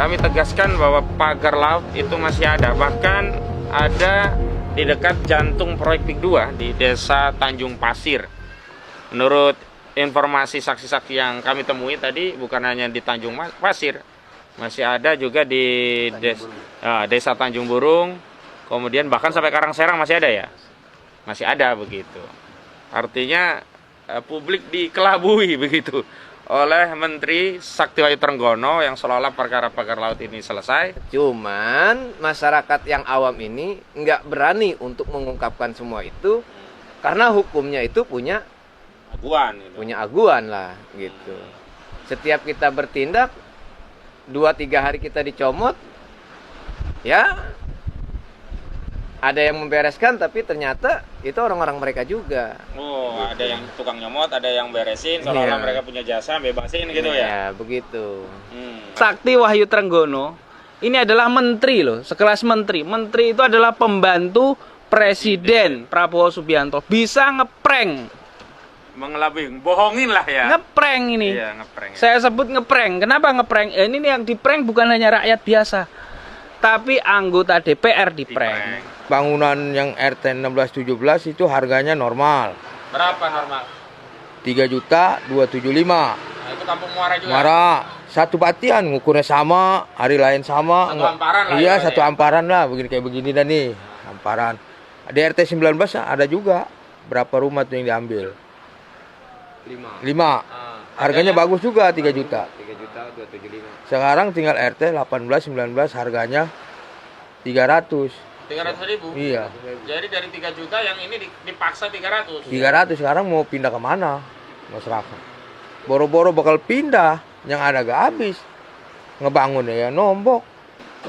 Kami tegaskan bahwa pagar laut itu masih ada, bahkan ada di dekat jantung proyek PIK 2 di Desa Tanjung Pasir. Menurut informasi saksi-saksi yang kami temui tadi, bukan hanya di Tanjung Pasir, masih ada juga di Desa Tanjung Burung, kemudian bahkan sampai Karangserang masih ada ya? Masih ada begitu. Artinya publik dikelabui begitu oleh Menteri Sakti Wahyu Trenggono yang seolah-olah perkara pagar laut ini selesai. Cuman masyarakat yang awam ini nggak berani untuk mengungkapkan semua itu karena hukumnya itu punya aguan lah gitu. Setiap kita bertindak 2-3 hari kita dicomot, ya ada yang membereskan tapi ternyata itu orang-orang mereka juga. Oh, ada yang tukang nyomot, ada yang beresin, seolah-olah mereka punya jasa, bebasin gitu ya? Ya, begitu. Sakti Wahyu Trenggono ini adalah menteri loh, sekelas menteri. Menteri itu adalah pembantu Presiden Prabowo Subianto. Bisa ngeprank. Mengelabui, bohongin lah ya. Ngeprank ini. Iya, ngeprank. Saya sebut ngeprank. Kenapa ngeprank? Ini yang diprank bukan hanya rakyat biasa, tapi anggota DPR diprank. Bangunan yang RT 1617 itu harganya normal. Berapa normal? 3.275.000. Nah, itu kampung Muara juga? Muara, satu batian, ngukurnya sama, hari lain sama. Satu amparan lah. Iya, ya, satu amparan lah, begini kayak begini dah nih, amparan. Di RT 19 ada juga. Berapa rumah tuh yang diambil? 5. Harganya bagus juga, 3 juta. 3.275. Sekarang tinggal RT 18 19 harganya 300. 300.000? Iya. Jadi dari 3 juta yang ini dipaksa 300? 300 sekarang mau pindah kemana masyarakat? Boro-boro bakal pindah, yang ada gak habis. Ngebangun ya nombok.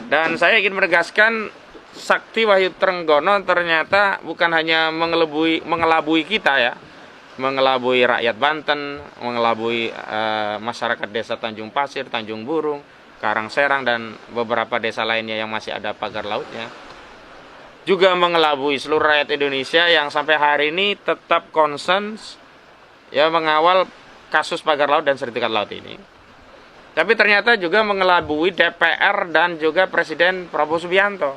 Dan saya ingin menegaskan Sakti Wahyu Trenggono ternyata bukan hanya mengelabui kita ya, mengelabui rakyat Banten, mengelabui masyarakat desa Tanjung Pasir, Tanjung Burung, Karangserang, dan beberapa desa lainnya yang masih ada pagar lautnya. Juga mengelabui seluruh rakyat Indonesia yang sampai hari ini tetap concern ya mengawal kasus pagar laut dan sertifikat laut ini. Tapi ternyata juga mengelabui DPR dan juga Presiden Prabowo Subianto.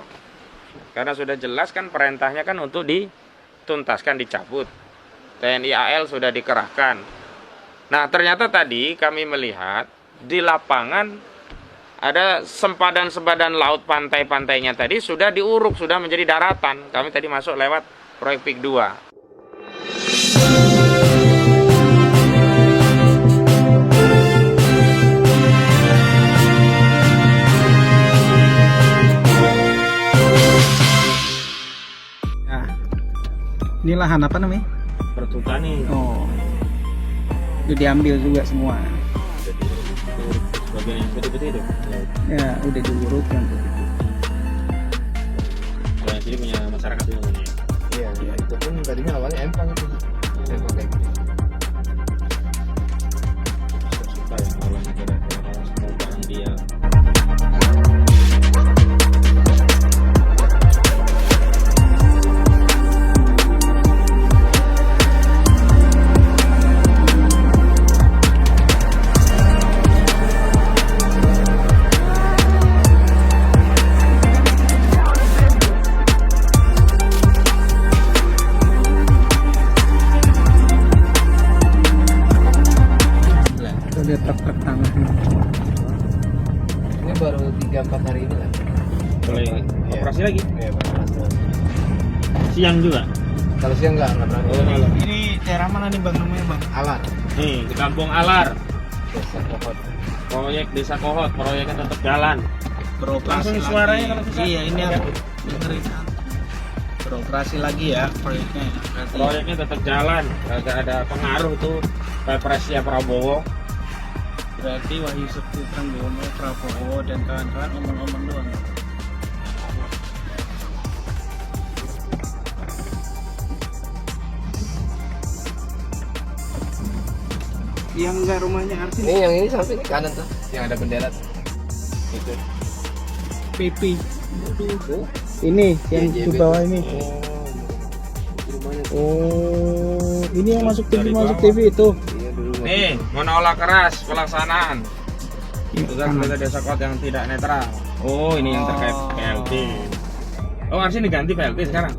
Karena sudah jelas kan perintahnya kan untuk dituntaskan, dicabut. TNI AL sudah dikerahkan. Nah, ternyata tadi kami melihat di lapangan ada sempadan-sempadan laut, pantai-pantainya tadi sudah diuruk, sudah menjadi daratan. Kami tadi masuk lewat proyek PIK 2. Nah, ini lahan apa namanya? Pertutani. Oh, itu diambil juga semua. Bagian yang putih-putih itu. Ya, udah diuruk yang Yang sini punya masyarakat juga punya. Iya, itu pun tadinya awalnya empang itu. Empang kayak gitu. Suka ya kalau semua barang dia. lihat truk-truk tanah. Ini baru 3-4 hari ini lah. Boleh operasi lagi? Iya, operasi. Siang juga? Kalau siang nggak berani. Oh, malam. Ini daerah mana nih bang namanya bang? Alat. Nih, di Kampung Alar. Desa Kohot. Proyek Desa Kohot, proyeknya tetap jalan. Beroperasi Langsung lagi. suaranya kalau bisa. Iya ini aku dengerin. Beroperasi lagi ya proyeknya. Berarti Proyeknya tetap jalan, kagak ada pengaruh tuh Presnya Prabowo. berarti Wahyu Sakti Trenggono, Prabowo dan kawan-kawan omong-omong doang. Yang enggak rumahnya artis Ini yang ini sampai kanan tuh, yang ada bendera tuh. Itu. PP. Tuh. Ini yang JJB. di bawah ini. Oh, ini yang masuk TV itu. Iya dulu. Nih, monola keras pelaksanaan. Tugas sebagai desa kot yang tidak netral. Oh, ini yang terkait PLT. Oh, harusnya diganti PLT sekarang.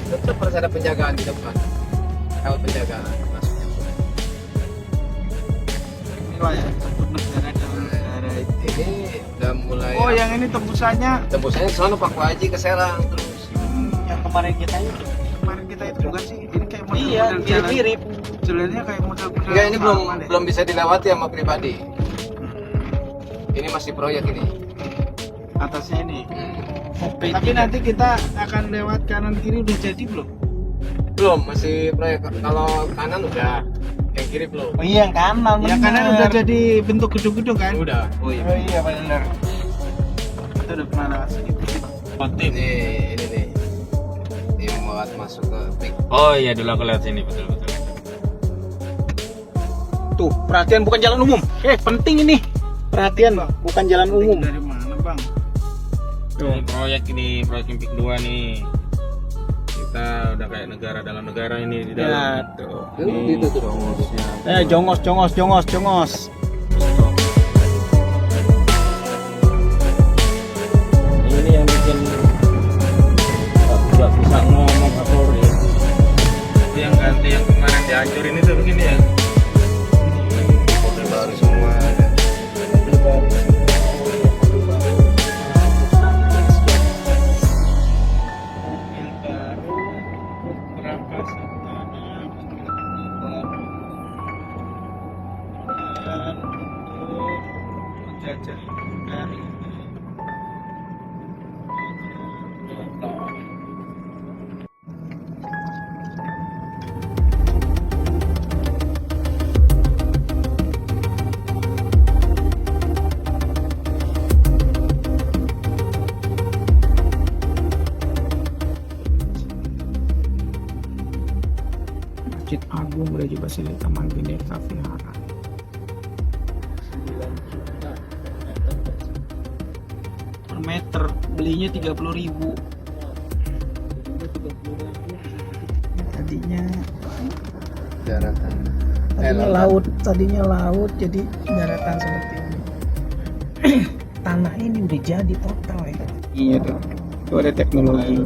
Tetap harus ada penjagaan di depan. Kalau penjagaan masuknya. Ini udah mulai. Oh, yang ini tembusannya tembusannya ke sana Pak Waji ke Serang terus. yang kemarin kita itu juga sih. Ini kayak model mirip. Jalannya kayak model-model. Enggak, ini belum bisa dilewati sama pribadi. Ini masih proyek ini. Atasnya ini. Tapi nanti kita akan lewat kanan kiri udah jadi belum? Belum, masih proyek. Kalau kanan udah, yang kiri belum. Oh iya, yang kanan. Yang kanan udah jadi bentuk gedung-gedung kan? Udah. Oh iya benar. Kita udah pernah lewat situ. Motif. Ini nih. Ini buat masuk ke pik. Oh iya, dulu aku lihat sini betul. Tuh, perhatian bukan jalan umum. Penting ini. Perhatian, bukan jalan umum. Dari mana, Bang? Ini proyek Impik 2 nih. Kita udah kayak negara dalam negara ini di dalam. Ya, tuh. Itu tuh dong. Jongos. Ini yang bikin nggak bisa ngomong Kapolri. Itu yang ganti yang kemarin dihancurin itu begini ya. Mobil baru semua. Masjid Agung Gereja Basilika Manggineka Vihara. Per meter belinya 30.000. Tadinya Daratan. tadinya laut jadi daratan seperti ini. Tanah ini udah jadi total ya. Iya tuh. Itu ada teknologi.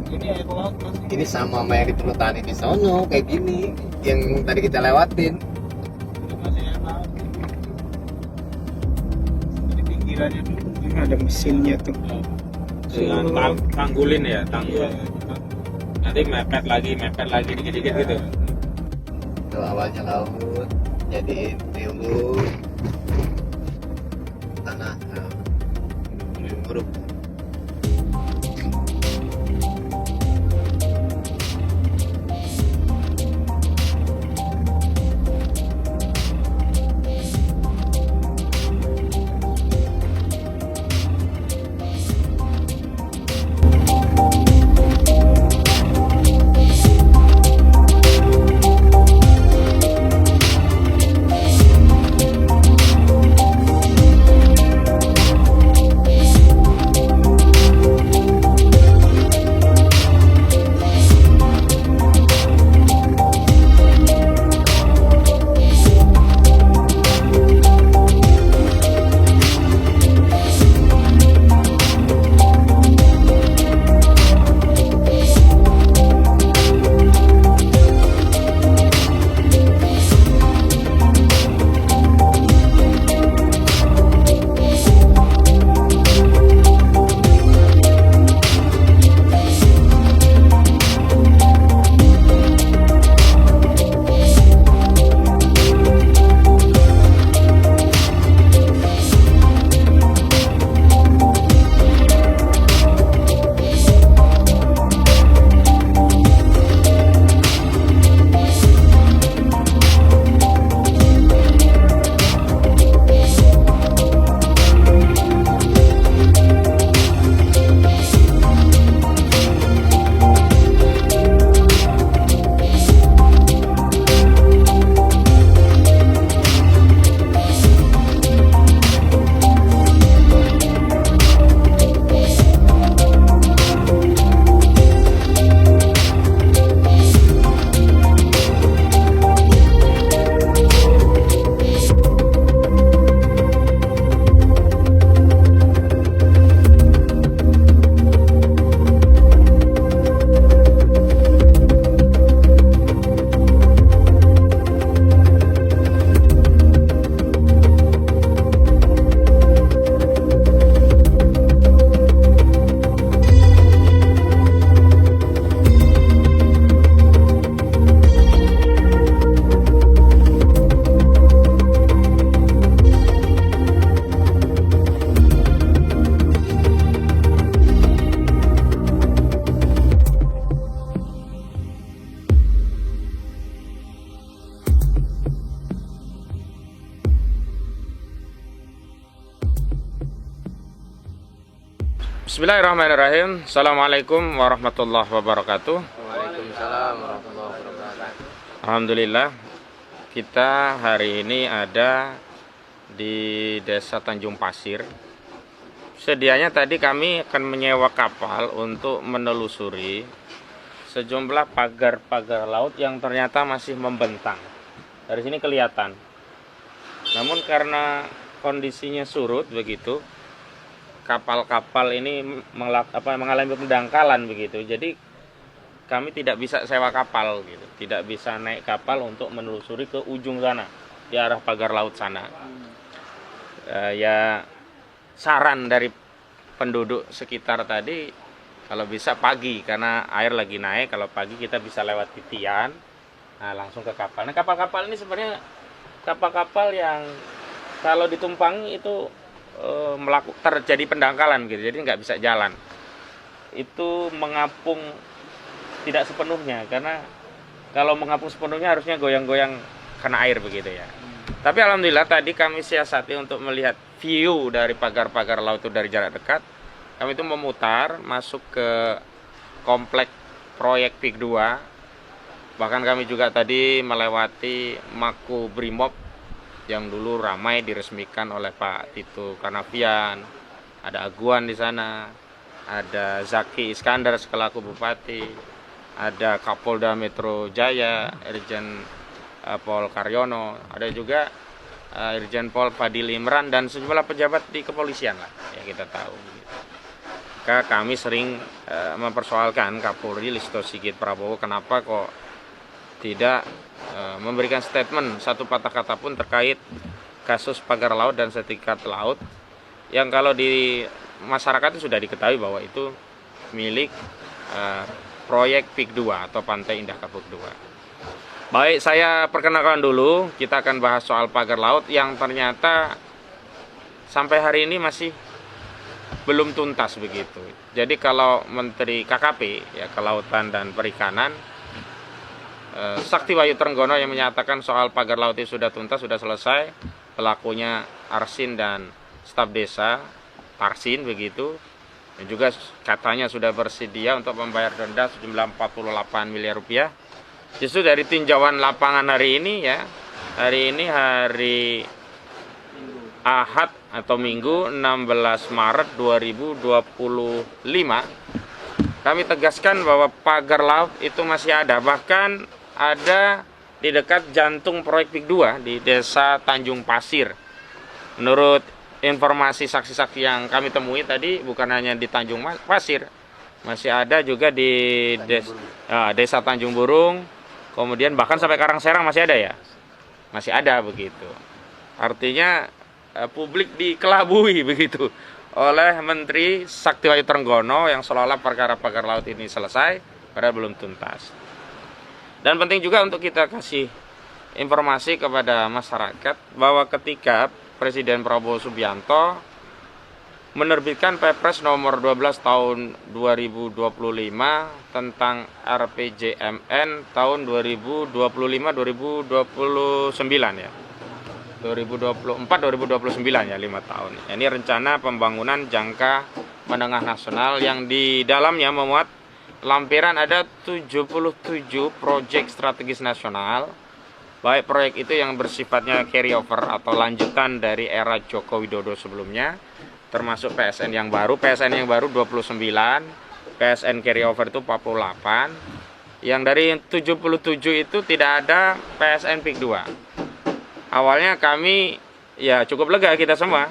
Ini sama yang di Perhutani di sono kayak gini yang tadi kita lewatin. Di pinggirannya dulu ada mesinnya tuh. Dengan tanggulin ya, tanggul. Nanti mepet lagi dikit-dikit gitu. Itu awalnya laut, jadi dulu tanah huruf. Bismillahirrahmanirrahim. Assalamualaikum warahmatullahi wabarakatuh. Waalaikumsalam warahmatullahi wabarakatuh. Alhamdulillah, kita hari ini ada di Desa Tanjung Pasir. Sedianya tadi kami akan menyewa kapal untuk menelusuri sejumlah pagar-pagar laut yang ternyata masih membentang. Dari sini kelihatan. Namun karena kondisinya surut begitu, kapal-kapal ini mengalami pendangkalan begitu. Jadi kami tidak bisa sewa kapal gitu, tidak bisa naik kapal untuk menelusuri ke ujung sana, di arah pagar laut sana. Ya saran dari penduduk sekitar tadi, kalau bisa pagi karena air lagi naik, kalau pagi kita bisa lewat titian, nah langsung ke kapal. Nah kapal-kapal ini sebenarnya kapal-kapal yang kalau ditumpangi itu terjadi pendangkalan gitu, jadi nggak bisa jalan. Itu mengapung tidak sepenuhnya, karena kalau mengapung sepenuhnya harusnya goyang-goyang kena air begitu ya. Tapi alhamdulillah tadi kami siasati untuk melihat view dari pagar-pagar laut itu dari jarak dekat. Kami itu memutar masuk ke komplek proyek PIK 2. Bahkan kami juga tadi melewati Mako Brimob yang dulu ramai diresmikan oleh Pak Tito Karnavian. Ada Aguan di sana, ada Zaki Iskandar selaku bupati, ada Kapolda Metro Jaya, Irjen Pol Karyono, ada juga Irjen Pol Fadil Imran dan sejumlah pejabat di kepolisian lah yang kita tahu. Kami sering mempersoalkan Kapolri Listio Sigit Prabowo kenapa kok tidak memberikan statement satu patah kata pun terkait kasus pagar laut dan sertifikat laut yang kalau di masyarakat itu sudah diketahui bahwa itu milik proyek PIK 2 atau Pantai Indah Kapuk 2. Baik, saya perkenalkan dulu, kita akan bahas soal pagar laut yang ternyata sampai hari ini masih belum tuntas begitu. Jadi kalau Menteri KKP ya Kelautan dan Perikanan Sakti Wahyu Trenggono yang menyatakan soal pagar laut itu sudah tuntas, sudah selesai, pelakunya Arsin dan staf desa Tarsin begitu, dan juga katanya sudah bersedia untuk membayar denda sejumlah 48 miliar rupiah. Justru dari tinjauan lapangan hari ini ya, hari ini hari Ahad atau Minggu 16 Maret 2025, kami tegaskan bahwa pagar laut itu masih ada, bahkan ada di dekat jantung proyek PIK 2 di Desa Tanjung Pasir. Menurut informasi saksi-saksi yang kami temui tadi, bukan hanya di Tanjung Pasir, masih ada juga di Desa Tanjung Burung, kemudian bahkan sampai Karangserang masih ada ya, masih ada begitu. Artinya publik dikelabui begitu oleh Menteri Sakti Wahyu Trenggono yang seolah-olah perkara pagar laut ini selesai, padahal belum tuntas. Dan penting juga untuk kita kasih informasi kepada masyarakat bahwa ketika Presiden Prabowo Subianto menerbitkan Perpres nomor 12 tahun 2025 tentang RPJMN tahun 2025-2029 ya. 2024-2029 ya, 5 tahun. Ini rencana pembangunan jangka menengah nasional yang di dalamnya memuat lampiran ada 77 proyek strategis nasional. Baik proyek itu yang bersifatnya carryover atau lanjutan dari era Joko Widodo sebelumnya, termasuk PSN yang baru. PSN yang baru 29, PSN carryover itu 48. Yang dari 77 itu tidak ada PSN PIK 2. Awalnya kami ya cukup lega kita semua,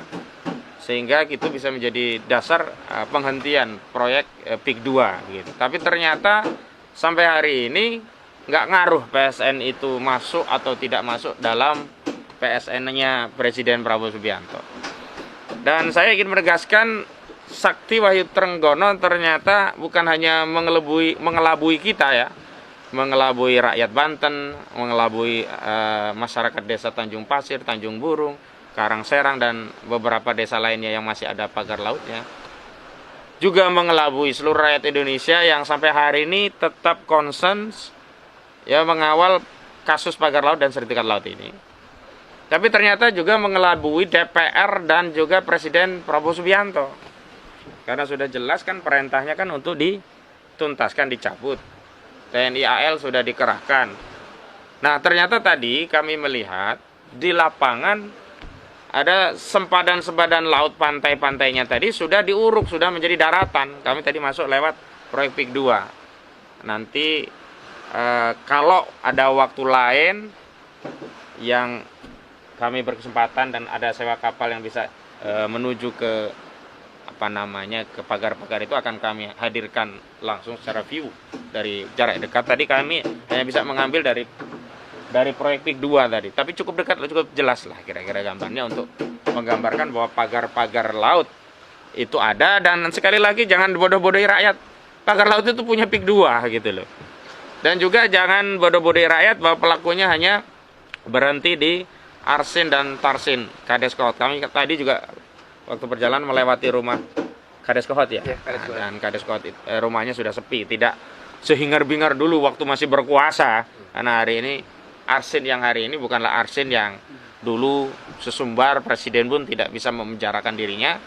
sehingga itu bisa menjadi dasar penghentian proyek PIK 2 gitu. Tapi ternyata sampai hari ini nggak ngaruh PSN itu masuk atau tidak masuk dalam PSN-nya Presiden Prabowo Subianto. Dan saya ingin menegaskan Sakti Wahyu Trenggono ternyata bukan hanya mengelabui kita ya, mengelabui rakyat Banten, mengelabui masyarakat Desa Tanjung Pasir, Tanjung Burung, Karangserang dan beberapa desa lainnya yang masih ada pagar lautnya. Juga mengelabui seluruh rakyat Indonesia yang sampai hari ini tetap concern ya mengawal kasus pagar laut dan sertifikat laut ini. Tapi ternyata juga mengelabui DPR dan juga Presiden Prabowo Subianto. Karena sudah jelas kan perintahnya kan untuk dituntaskan, dicabut. TNI AL sudah dikerahkan. Nah, ternyata tadi kami melihat di lapangan ada sempadan-sempadan laut, pantai-pantainya tadi sudah diuruk, sudah menjadi daratan. Kami tadi masuk lewat proyek PIK 2. Nanti kalau ada waktu lain yang kami berkesempatan dan ada sewa kapal yang bisa menuju ke ke pagar-pagar itu, akan kami hadirkan langsung secara view dari jarak dekat. Tadi kami hanya bisa mengambil dari proyek PIK 2 tadi, tapi cukup dekat, cukup jelas lah kira-kira gambarnya untuk menggambarkan bahwa pagar-pagar laut itu ada. Dan sekali lagi jangan bodoh-bodohi rakyat, pagar laut itu punya PIK 2 gitu loh. Dan juga jangan bodoh-bodohi rakyat bahwa pelakunya hanya berhenti di Arsin dan Tarsin Kades Kohot. Kami tadi juga waktu perjalanan melewati rumah Kades Kohot ya, dan Kades Kohot rumahnya sudah sepi, tidak sehingar-bingar dulu waktu masih berkuasa. Karena hari ini Arsin yang hari ini bukanlah Arsin yang dulu sesumbar presiden pun tidak bisa memenjarakan dirinya.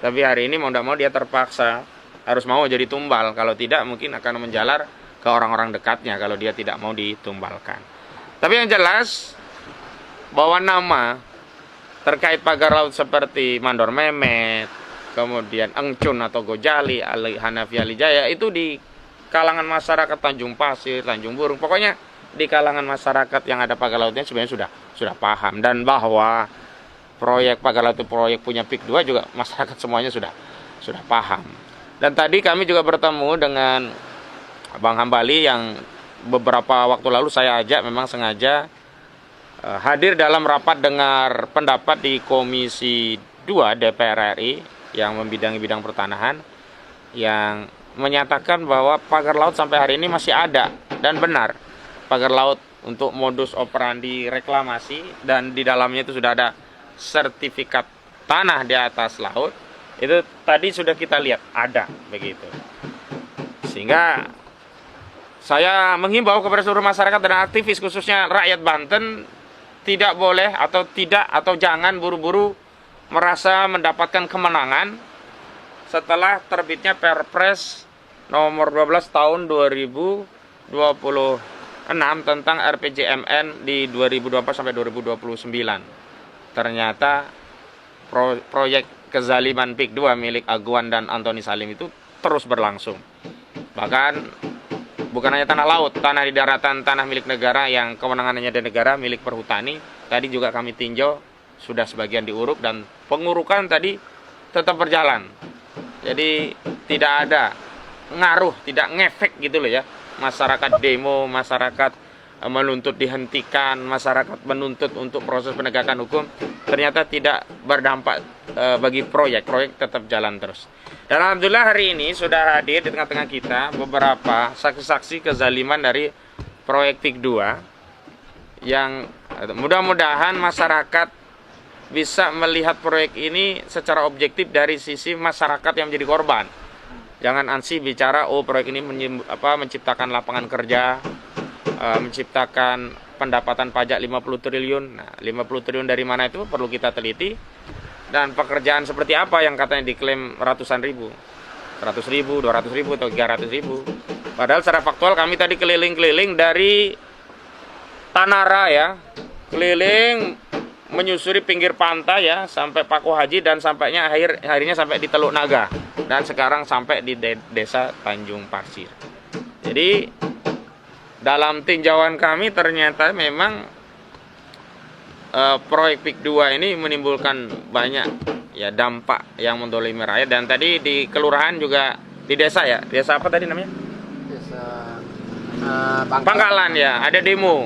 Tapi hari ini mau tidak mau dia terpaksa harus mau jadi tumbal. Kalau tidak mungkin akan menjalar ke orang-orang dekatnya kalau dia tidak mau ditumbalkan. Tapi yang jelas bahwa nama terkait pagar laut seperti Mandor Memet, kemudian Engcun atau Gojali, Ali Hanafi Alijaya itu di kalangan masyarakat Tanjung Pasir, Tanjung Burung, pokoknya di kalangan masyarakat yang ada pagar lautnya sebenarnya sudah paham. Dan bahwa proyek pagar laut itu proyek punya PIK 2 juga masyarakat semuanya sudah paham. Dan tadi kami juga bertemu dengan Bang Hambali yang beberapa waktu lalu saya ajak memang sengaja hadir dalam rapat dengar pendapat di Komisi 2 DPR RI yang membidangi bidang pertanahan, yang menyatakan bahwa pagar laut sampai hari ini masih ada. Dan benar, pagar laut untuk modus operandi reklamasi dan di dalamnya itu sudah ada sertifikat tanah di atas laut, itu tadi sudah kita lihat ada begitu. Sehingga saya menghimbau kepada seluruh masyarakat dan aktivis khususnya rakyat Banten tidak boleh atau jangan buru-buru merasa mendapatkan kemenangan setelah terbitnya Perpres nomor 12 tahun 2026 tentang RPJMN di 2024 sampai 2029. Ternyata proyek kezaliman PIK 2 milik Aguan dan Antoni Salim itu terus berlangsung. Bahkan bukan hanya tanah laut, tanah di daratan, tanah milik negara yang kewenangannya dari negara, milik Perhutani, tadi juga kami tinjau sudah sebagian diuruk dan pengurukan tadi tetap berjalan. Jadi tidak ada ngaruh, tidak ngefek gitu loh ya. Masyarakat demo, masyarakat menuntut dihentikan, masyarakat menuntut untuk proses penegakan hukum, ternyata tidak berdampak bagi proyek tetap jalan terus. Dan alhamdulillah hari ini sudah hadir di tengah-tengah kita beberapa saksi-saksi kezaliman dari proyek PIK 2 yang mudah-mudahan masyarakat bisa melihat proyek ini secara objektif dari sisi masyarakat yang menjadi korban. Jangan ansih bicara proyek ini menciptakan lapangan kerja, menciptakan pendapatan pajak 50 triliun. Nah, 50 triliun dari mana itu perlu kita teliti. Dan pekerjaan seperti apa yang katanya diklaim ratusan ribu, 100 ribu, 200 ribu, atau 300 ribu. Padahal secara faktual kami tadi keliling-keliling dari Tanara ya, keliling menyusuri pinggir pantai ya, sampai Paku Haji dan sampainya akhirnya sampai di Teluk Naga. Dan sekarang sampai di desa Tanjung Pasir. Jadi dalam tinjauan kami ternyata memang proyek PIK 2 ini menimbulkan banyak ya dampak yang mendolimi rakyat. Dan tadi di kelurahan juga di desa ya, desa apa tadi namanya? Desa Pangkalan ya, ada demo.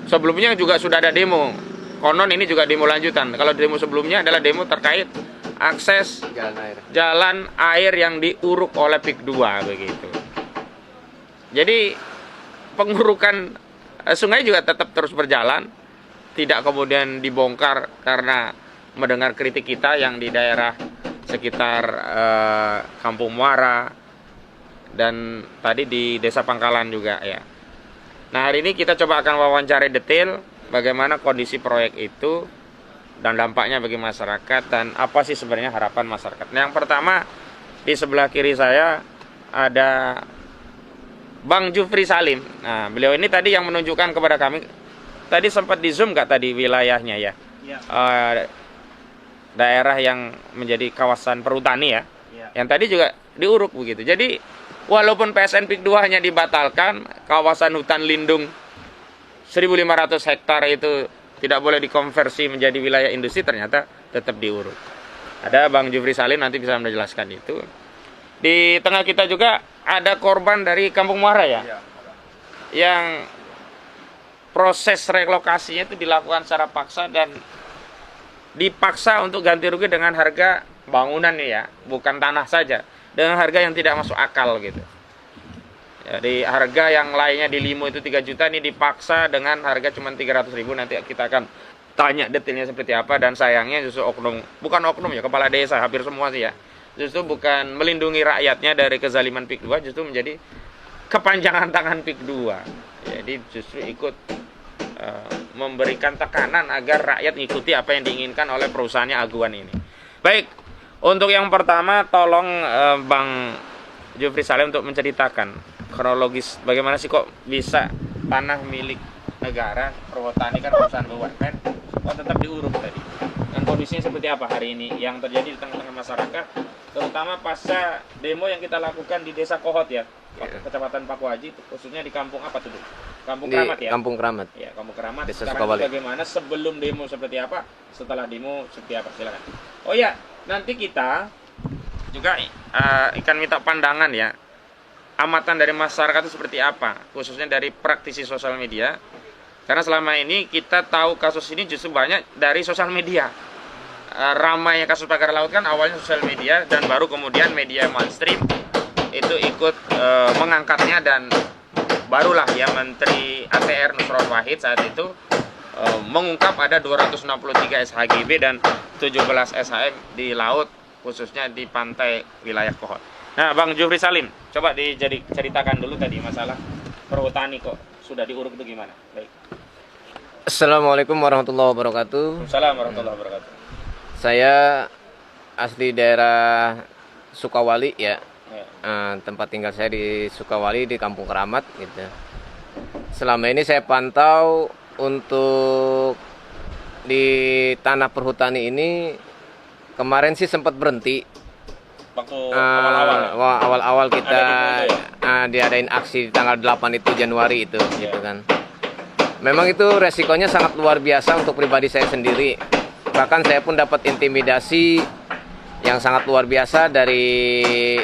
Sebelumnya juga sudah ada demo. Konon ini juga demo lanjutan. Kalau demo sebelumnya adalah demo terkait akses jalan air yang diuruk oleh PIK 2 begitu. Jadi pengurukan sungai juga tetap terus berjalan. Tidak kemudian dibongkar karena mendengar kritik kita yang di daerah sekitar Kampung Muara dan tadi di Desa Pangkalan juga ya. Nah, hari ini kita coba akan wawancara detail bagaimana kondisi proyek itu dan dampaknya bagi masyarakat dan apa sih sebenarnya harapan masyarakat. Nah, yang pertama Di sebelah kiri saya ada Bang Jufri Salim. Nah, beliau ini tadi yang menunjukkan kepada kami. Tadi sempat di zoom nggak tadi wilayahnya ya? Ya. Daerah yang menjadi kawasan perhutani ya. Ya. Yang tadi juga diuruk begitu. Jadi walaupun PSN PIK 2 hanya dibatalkan, kawasan hutan lindung 1.500 hektar itu tidak boleh dikonversi menjadi wilayah industri, ternyata tetap diuruk. Ada Bang Jufri Salim, nanti bisa menjelaskan itu. Di tengah kita juga ada korban dari Kampung Muara ya, yang proses relokasinya itu dilakukan secara paksa dan dipaksa untuk ganti rugi dengan harga bangunan ya, bukan tanah saja, dengan harga yang tidak masuk akal gitu. Jadi harga yang lainnya di Limo itu 3 juta, ini dipaksa dengan harga cuma 300.000. Nanti kita akan tanya detailnya seperti apa, dan sayangnya justru bukan oknum ya, kepala desa hampir semua sih ya, justru bukan melindungi rakyatnya dari kezaliman PIK 2, justru menjadi kepanjangan tangan PIK 2. Jadi justru ikut memberikan tekanan agar rakyat mengikuti apa yang diinginkan oleh perusahaannya Aguan ini. Baik, untuk yang pertama tolong Bang Jufri Salim untuk menceritakan kronologis bagaimana sih kok bisa tanah milik negara, perhutani kan perusahaan BUMN, kok tetap diuruk tadi. Dan kondisinya seperti apa hari ini yang terjadi di tengah-tengah masyarakat, terutama pasca demo yang kita lakukan di Desa Kohot ya, Kecamatan Paku Haji, khususnya di kampung apa tuh? Kampung Di Keramat ya? Kampung Keramat. Ya, Kampung Keramat. Desa Sekarang Sukawali. bagaimana sebelum demo seperti apa, setelah demo seperti apa, silakan. Oh ya, nanti kita juga akan minta pandangan ya, amatan dari masyarakat itu seperti apa, khususnya dari praktisi sosial media. Karena selama ini kita tahu kasus ini justru banyak dari sosial media. Ramainya kasus pagar laut kan awalnya sosial media, dan baru kemudian media mainstream itu ikut mengangkatnya, dan barulah ya Menteri ATR Nusron Wahid saat itu mengungkap ada 263 SHGB dan 17 SHM di laut, khususnya di pantai wilayah Kohot. Nah, Bang Jufri Salim, coba ceritakan dulu tadi masalah perhutani kok sudah diuruk itu gimana? Baik. Assalamualaikum warahmatullahi wabarakatuh. Assalamualaikum warahmatullahi wabarakatuh. Saya asli daerah Sukawali ya. Ya. Tempat tinggal saya di Sukawali, di Kampung Keramat gitu. Selama ini saya pantau untuk di tanah perhutani ini, kemarin sih sempat berhenti. Waktu awal-awal ya? Awal-awal kita Ada demo itu diadain aksi tanggal 8 itu Januari itu Ya. gitu kan. Memang itu resikonya sangat luar biasa untuk pribadi saya sendiri. Bahkan saya pun dapat intimidasi yang sangat luar biasa dari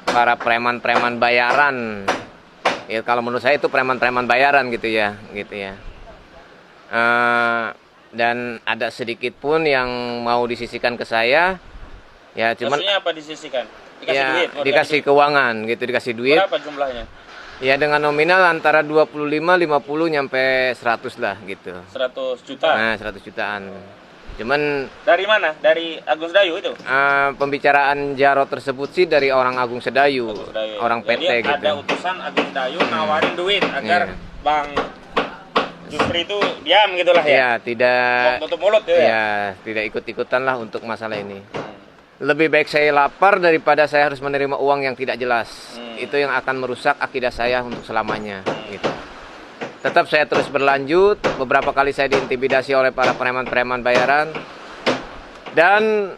para preman-preman bayaran. Ya, kalau menurut saya itu preman-preman bayaran gitu ya. Dan ada sedikit pun yang mau disisihkan ke saya. Ya cuman maksudnya apa disisihkan? Dikasih ya duit? dikasih keuangan gitu, dikasih duit. Berapa jumlahnya? Ya dengan nominal antara 25, 50 nyampe 100 lah gitu. 100 juta. Nah, 100 jutaan. Cuman Dari mana? Dari Agung Sedayu itu? pembicaraan Jarot tersebut sih dari orang Agung Sedayu, Agung Sedayu. orang Jadi PT gitu. ada utusan Agung Sedayu nawarin duit agar Iya. Bang Jufri itu diam gitulah ya. Ya, tidak Tutup mulut ya. ya, tidak ikut-ikutan lah untuk masalah ini. Lebih baik saya lapar daripada saya harus menerima uang yang tidak jelas. Itu yang akan merusak akidah saya untuk selamanya gitu. Tetap saya terus berlanjut. Beberapa kali saya diintimidasi oleh para preman-preman bayaran. Dan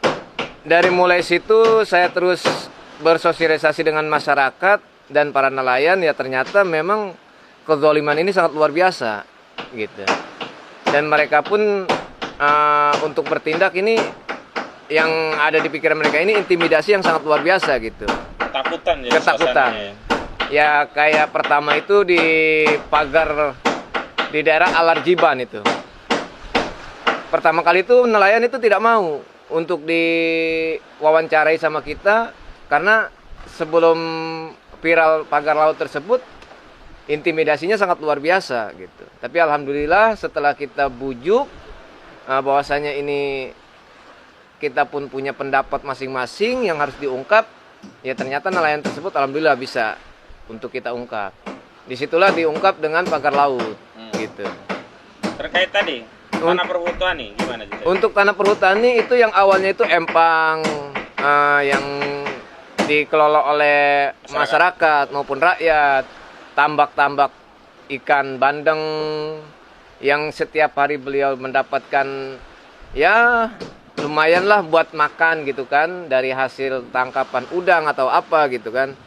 dari mulai situ saya terus bersosialisasi dengan masyarakat dan para nelayan. Ya ternyata memang kezaliman ini sangat luar biasa gitu. Dan mereka pun untuk bertindak ini, yang ada di pikiran mereka ini intimidasi yang sangat luar biasa gitu. Ketakutan ya. Ketakutan. suasananya. Ya kayak pertama itu di pagar di daerah Alarjiban itu. Pertama kali itu nelayan itu tidak mau untuk diwawancarai sama kita, karena sebelum viral pagar laut tersebut intimidasinya sangat luar biasa gitu. Tapi alhamdulillah setelah kita bujuk bahwasanya ini kita pun punya pendapat masing-masing yang harus diungkap, ya ternyata nelayan tersebut alhamdulillah bisa untuk kita ungkap. Disitulah diungkap dengan pagar laut gitu. Terkait tadi tanah perhutani gimana sih? Untuk tanah perhutani itu yang awalnya itu empang yang dikelola oleh masyarakat maupun rakyat. Tambak-tambak ikan bandeng yang setiap hari beliau mendapatkan ya lumayan lah buat makan gitu kan, dari hasil tangkapan udang atau apa gitu kan.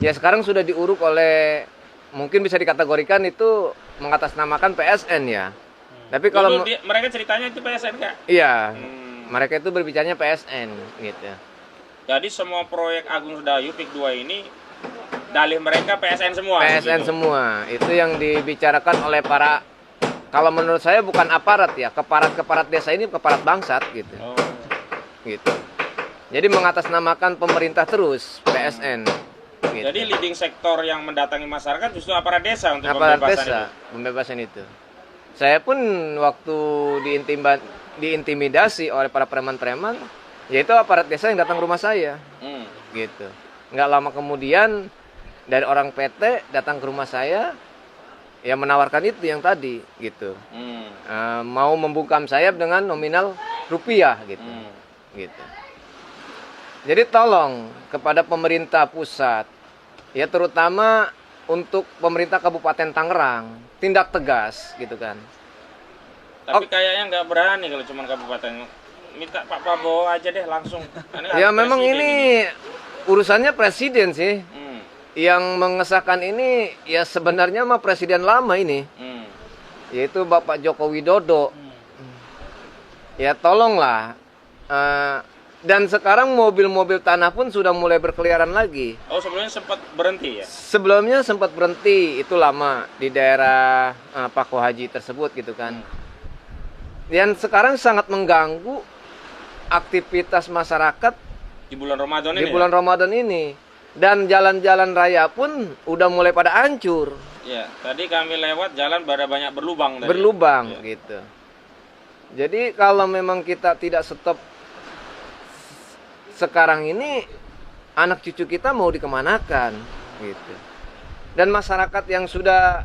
Ya sekarang sudah diuruk oleh, mungkin bisa dikategorikan itu mengatasnamakan PSN ya. Tapi kalau mereka ceritanya itu PSN Kak? Iya, mereka itu berbicaranya PSN gitu. Jadi semua proyek Agung Sedayu PIK 2 ini dalih mereka PSN semua. PSN gitu. semua. Itu yang dibicarakan oleh para, kalau menurut saya bukan aparat ya, keparat desa ini keparat bangsat gitu. Oh. Gitu. Jadi mengatasnamakan pemerintah terus PSN. Gitu. Jadi leading sektor yang mendatangi masyarakat justru aparat desa untuk aparat pembebasan desa, itu. pembebasan itu. Saya pun waktu diintimidasi oleh para preman-preman, yaitu aparat desa yang datang ke rumah saya. Gitu. Nggak lama kemudian dari orang PT datang ke rumah saya, yang menawarkan itu yang tadi gitu. Mau membungkam saya dengan nominal rupiah gitu. Gitu. Jadi tolong kepada pemerintah pusat, ya terutama untuk pemerintah Kabupaten Tangerang, tindak tegas gitu kan. Tapi kayaknya nggak berani kalau cuma kabupaten. Minta Pak Prabowo aja deh langsung. Ya memang ini urusannya presiden sih. Yang mengesahkan ini ya sebenarnya mah presiden lama ini. Yaitu Bapak Joko Widodo. Ya tolonglah. Dan sekarang mobil-mobil tanah pun sudah mulai berkeliaran lagi. Oh sebelumnya sempat berhenti ya? Sebelumnya sempat berhenti, itu lama di daerah Paku Haji tersebut gitu kan. Dan sekarang sangat mengganggu aktivitas masyarakat Di bulan Ramadan ini. di bulan Ramadan ini. Dan jalan-jalan raya pun udah mulai pada hancur. Ya, tadi kami lewat jalan pada banyak berlubang tadi. Berlubang Ya. gitu. Jadi kalau memang kita tidak stop sekarang ini, anak cucu kita mau dikemanakan gitu. Dan masyarakat yang sudah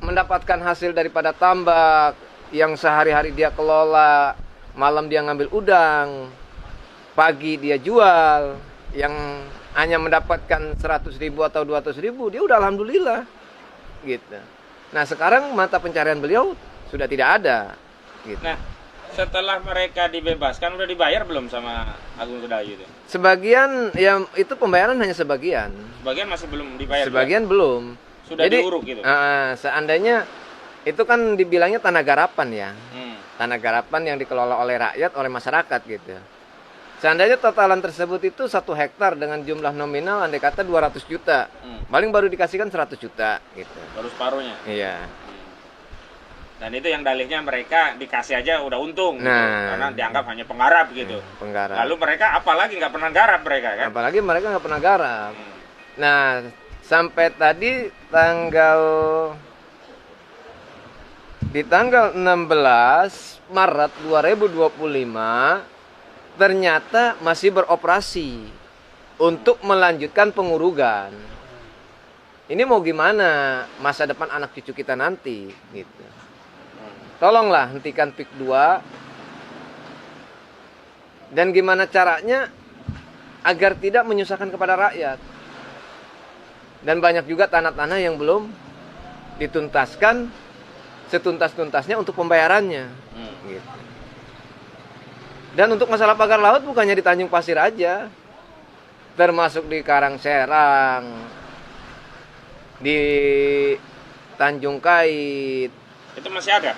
mendapatkan hasil daripada tambak, yang sehari-hari dia kelola, malam dia ngambil udang, pagi dia jual, yang hanya mendapatkan 100.000 atau 200.000, dia udah alhamdulillah gitu. Nah sekarang mata pencarian beliau sudah tidak ada gitu. Nah, setelah mereka dibebaskan udah dibayar belum sama Agung Sedayu itu? Sebagian ya itu pembayaran hanya sebagian. Sebagian masih belum dibayar. Sebagian belum. Sudah diuruk gitu. Seandainya itu kan dibilangnya tanah garapan ya. Tanah garapan yang dikelola oleh rakyat, oleh masyarakat gitu. Seandainya totalan tersebut itu 1 hektar dengan jumlah nominal andai kata 200 juta. Paling baru dikasihkan 100 juta gitu. Baru separuhnya. Iya. Dan itu yang dalihnya mereka dikasih aja udah untung gitu. Nah. Karena dianggap hanya penggarap gitu. Penggarap. Lalu mereka apalagi nggak pernah garap mereka kan? Apalagi mereka nggak pernah garap. Nah, sampai tadi di tanggal 16 Maret 2025 ternyata masih beroperasi untuk melanjutkan pengurugan. Ini mau gimana masa depan anak cucu kita nanti gitu. Tolonglah hentikan PIK 2. Dan gimana caranya agar tidak menyusahkan kepada rakyat. Dan banyak juga tanah-tanah yang belum dituntaskan setuntas-tuntasnya untuk pembayarannya. Gitu. Dan untuk masalah pagar laut bukannya di Tanjung Pasir aja. Termasuk di Karangserang, di Tanjung Kait. Itu masih ada?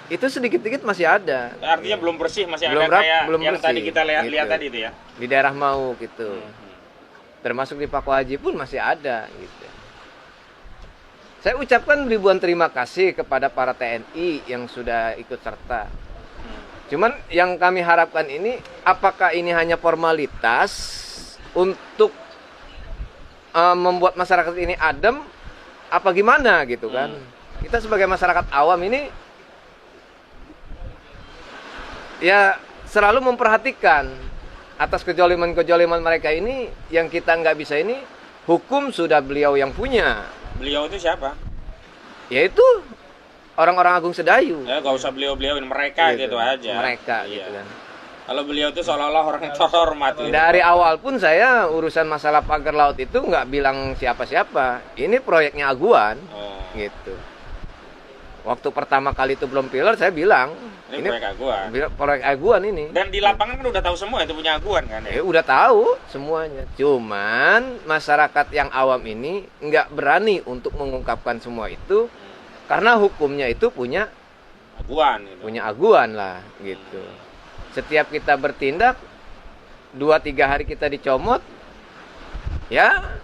Itu sedikit-sedikit masih ada. Artinya belum bersih, masih Belum ada kayak belum yang bersih, tadi kita lihat gitu. tadi itu ya? Di daerah Mau gitu. Termasuk di Paku Haji pun masih ada gitu. Saya ucapkan ribuan terima kasih kepada para TNI yang sudah ikut serta. Cuman yang kami harapkan ini, apakah ini hanya formalitas untuk membuat masyarakat ini adem, apa gimana gitu kan? Kita sebagai masyarakat awam ini ya selalu memperhatikan atas kejoliman-kejoliman mereka ini. Yang kita nggak bisa ini, hukum sudah beliau yang punya. Beliau itu siapa? Yaitu orang-orang Agung Sedayu. Ya gak usah beliau-beliauin mereka gitu aja. Mereka Iya. gitu kan. Kalau beliau itu seolah-olah orang yang terhormat. Gitu. Dari awal pun saya urusan masalah pagar laut itu nggak bilang siapa-siapa. Ini proyeknya Aguan, Oh. gitu. Waktu pertama kali itu belum pilar, saya bilang Ini proyek Aguan. proyek Aguan ini. Dan di lapangan kan udah tahu semua itu punya Aguan kan ya. Udah tahu semuanya. Cuman masyarakat yang awam ini nggak berani untuk mengungkapkan semua itu karena hukumnya itu punya Aguan gitu. Aguan lah, gitu. Setiap kita bertindak 2-3 hari kita dicomot, ya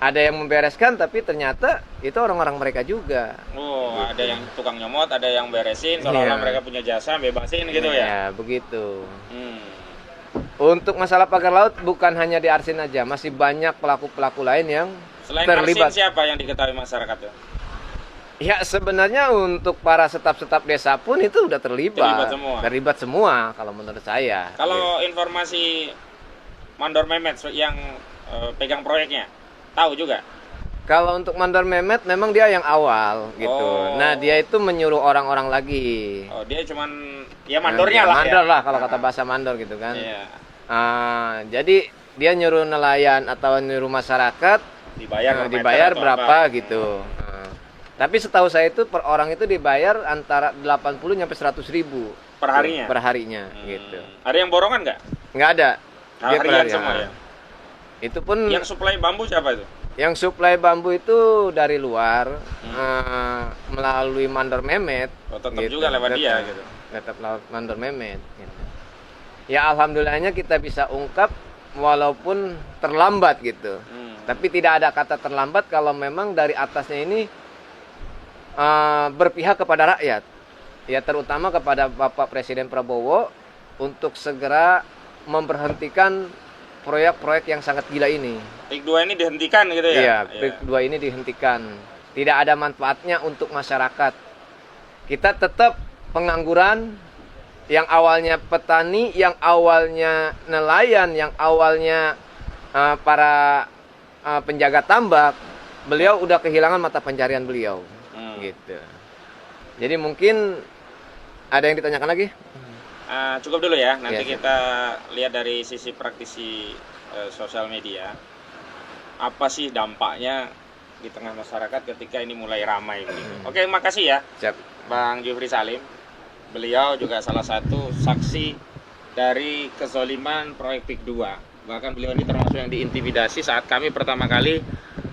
ada yang membereskan tapi ternyata itu orang-orang mereka juga. Oh, ada yang tukang nyomot, ada yang beresin, seolah-olah Iya. mereka punya jasa, bebasin gitu ya. Ya, begitu. Hmm. Untuk masalah pagar laut bukan hanya di Arsin aja, masih banyak pelaku-pelaku lain yang Selain terlibat. Arsin siapa yang diketahui masyarakat tuh? Ya sebenarnya untuk para staf-staf desa pun itu udah terlibat. Terlibat semua kalau menurut saya. Kalau informasi Mandor Mehmet yang pegang proyeknya, tahu juga? Kalau untuk Mandor Mehmet memang dia yang awal gitu. Oh. Nah, dia itu menyuruh orang-orang lagi. Oh, dia cuman ya mandornya lah Mandor ya. lah kalau kata bahasa mandor gitu kan. Iya. Jadi dia nyuruh nelayan atau nyuruh masyarakat Dibayar per meter dibayar atau berapa apa. gitu. Tapi setahu saya itu per orang itu dibayar antara 80 sampai 100 ribu Per harinya? per harinya gitu. Ada yang borongan nggak? Nggak ada. Dia per Harian hari, semua ya? Itu pun Yang suplai bambu siapa itu? yang suplai bambu itu dari luar melalui Mandor Mehmet. Oh, tetap juga lewat dia gitu. Tetap lewat Mandor Mehmet. Gitu. Ya alhamdulillahnya kita bisa ungkap walaupun terlambat gitu. Tapi tidak ada kata terlambat kalau memang dari atasnya ini berpihak kepada rakyat. Ya terutama kepada Bapak Presiden Prabowo untuk segera memberhentikan proyek-proyek yang sangat gila ini. Pik 2 ini dihentikan gitu ya? Iya, Pik 2 ini dihentikan. Tidak ada manfaatnya untuk masyarakat. Kita tetap pengangguran yang awalnya petani, yang awalnya nelayan, yang awalnya para penjaga tambak, beliau udah kehilangan mata pencarian beliau. Gitu. Jadi mungkin ada yang ditanyakan lagi? Cukup dulu ya, nanti Iya, kita lihat dari sisi praktisi sosial media. Apa sih dampaknya di tengah masyarakat ketika ini mulai ramai begitu. Oke, makasih ya Siap. Bang Jufri Salim. Beliau juga salah satu saksi dari kezoliman proyek PIK 2. Bahkan beliau ini termasuk yang diintimidasi saat kami pertama kali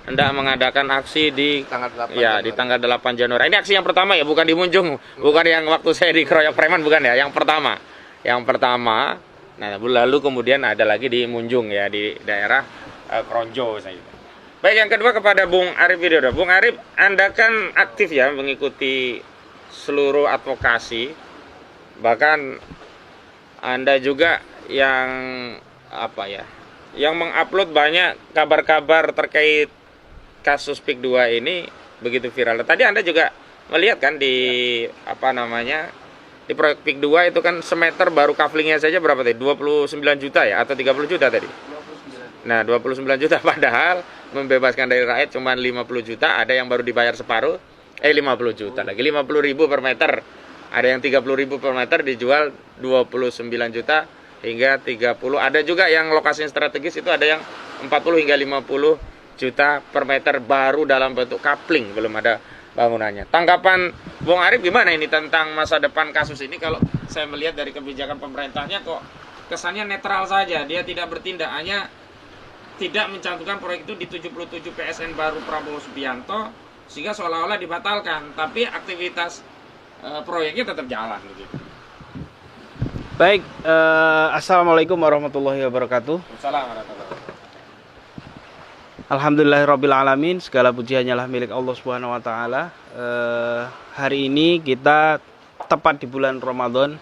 hendak mengadakan aksi di Tanggal 8 ya Januari. di tanggal 8 Januari. Ini aksi yang pertama ya, bukan di Munjung, bukan yang waktu saya dikeroyok preman, bukan ya, yang pertama. Yang pertama. Nah, lalu kemudian ada lagi di Munjung ya, di daerah Kronjo saya. Baik, yang kedua kepada Bung Arif Widodo. Bung Arif, Anda kan aktif ya mengikuti seluruh advokasi. Bahkan Anda juga yang apa ya? Yang mengupload banyak kabar-kabar terkait kasus PIK 2 ini begitu viral. Tadi Anda juga melihat kan di apa namanya? Di proyek PIK 2 itu kan semeter baru kaflingnya saja berapa tadi? 29 juta ya atau 30 juta tadi? Nah, 29 juta padahal membebaskan dari rakyat cuma 50 juta, ada yang baru dibayar separuh, 50 juta lagi, 50 ribu per meter. Ada yang 30 ribu per meter dijual 29 juta hingga 30. Ada juga yang lokasi strategis itu ada yang 40 hingga 50 juta per meter baru dalam bentuk kapling, belum ada bangunannya. Tanggapan Bung Arif gimana ini tentang masa depan kasus ini? Kalau saya melihat dari kebijakan pemerintahnya kok kesannya netral saja, dia tidak bertindak, hanya tidak mencantumkan proyek itu di 77 PSN baru Prabowo Subianto sehingga seolah-olah dibatalkan, tapi aktivitas proyeknya tetap jalan gitu. Baik, assalamualaikum warahmatullahi wabarakatuh. Assalamualaikum. Alhamdulillahirrabbilalamin, segala puji hanyalah milik Allah Subhanahu wa taala. Hari ini kita tepat di bulan Ramadan.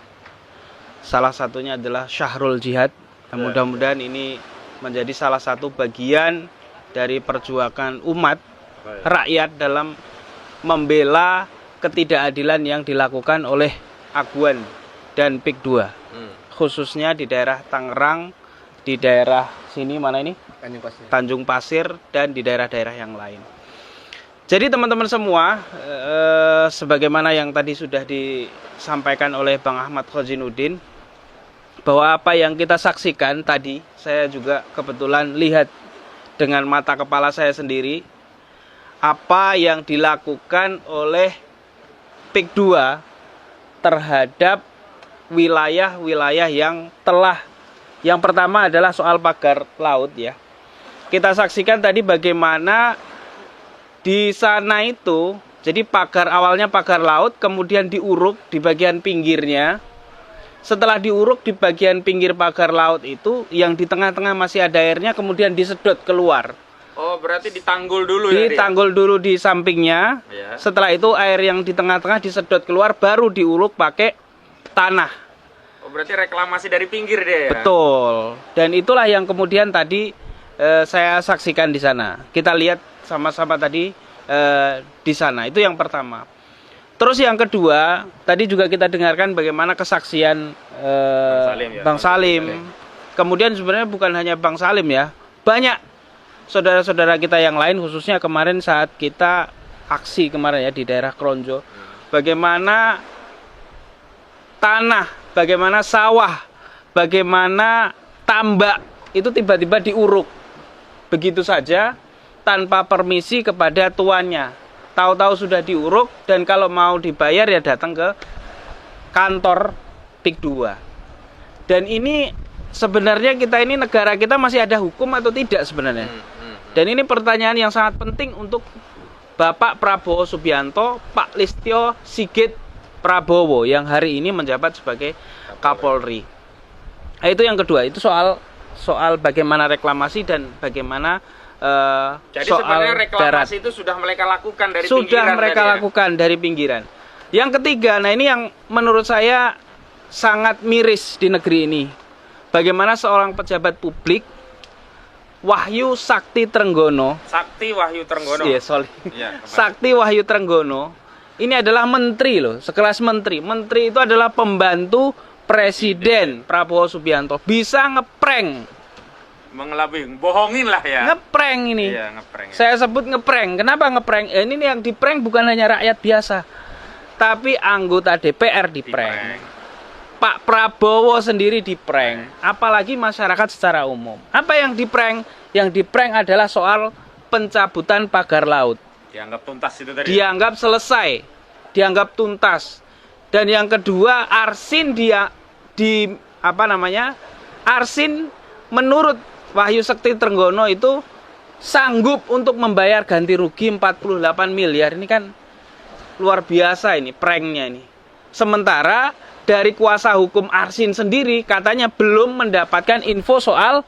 Salah satunya adalah Syahrul Jihad. Mudah-mudahan ini menjadi salah satu bagian dari perjuangan umat rakyat dalam membela ketidakadilan yang dilakukan oleh Aguan dan PIK 2. Khususnya di daerah Tangerang, di daerah sini mana ini? Tanjung Pasir dan di daerah-daerah yang lain. Jadi teman-teman semua, sebagaimana yang tadi sudah disampaikan oleh Bang Ahmad Khozinuddin, bahwa apa yang kita saksikan tadi, saya juga kebetulan lihat dengan mata kepala saya sendiri apa yang dilakukan oleh PIK 2 terhadap wilayah-wilayah yang pertama adalah soal pagar laut ya. Kita saksikan tadi bagaimana di sana itu, jadi awalnya pagar laut, kemudian diuruk di bagian pinggirnya. Setelah diuruk di bagian pinggir pagar laut itu, yang di tengah-tengah masih ada airnya, kemudian disedot keluar. Oh, berarti ditanggul dulu ya? Ditanggul dulu di sampingnya. Ya. Setelah itu air yang di tengah-tengah disedot keluar, baru diuruk pakai tanah. Oh, berarti reklamasi dari pinggir dia ya? Betul. Dan itulah yang kemudian tadi saya saksikan di sana. Kita lihat sama-sama tadi di sana. Itu yang pertama. Terus yang kedua, tadi juga kita dengarkan bagaimana kesaksian Bang Salim. Kemudian sebenarnya bukan hanya Bang Salim ya, banyak saudara-saudara kita yang lain, khususnya kemarin saat kita aksi kemarin ya di daerah Kronjo. Bagaimana tanah, bagaimana sawah, bagaimana tambak itu tiba-tiba diuruk begitu saja tanpa permisi kepada tuannya. Tahu-tahu sudah diuruk, dan kalau mau dibayar ya datang ke kantor PIK 2. Dan ini sebenarnya negara kita masih ada hukum atau tidak sebenarnya? Dan ini pertanyaan yang sangat penting untuk Bapak Prabowo Subianto, Pak Listio Sigit Prabowo yang hari ini menjabat sebagai Kapolri. Nah, itu yang kedua, itu soal bagaimana reklamasi dan bagaimana jadi soal sebenarnya reklamasi darat. itu sudah mereka lakukan dari Sudah pinggiran mereka tadi ya? lakukan dari pinggiran. Yang ketiga, nah ini yang menurut saya sangat miris di negeri ini. Bagaimana seorang pejabat publik, Wahyu Sakti Trenggono. Sakti Wahyu Trenggono. Iya, sorry. Iya, Sakti Wahyu Trenggono. Ini adalah menteri loh, sekelas menteri. Menteri itu adalah pembantu Presiden Prabowo Subianto. Bisa ngeprank. Mengelabui, bohongin lah ya. Ngeprank ini. Iya, ngeprank. Ya. Saya sebut ngeprank. Kenapa ngeprank? Ini yang diprank bukan hanya rakyat biasa, tapi anggota DPR diprank. Pak Prabowo sendiri diprank. Apalagi masyarakat secara umum. Apa yang diprank? Yang diprank adalah soal pencabutan pagar laut. Dianggap tuntas itu tadi. Dianggap selesai. Dianggap tuntas. Dan yang kedua, Arsin Arsin menurut Wahyu Sakti Trenggono itu sanggup untuk membayar ganti rugi 48 miliar. Ini kan luar biasa ini pranknya ini. Sementara dari kuasa hukum Arsin sendiri katanya belum mendapatkan info soal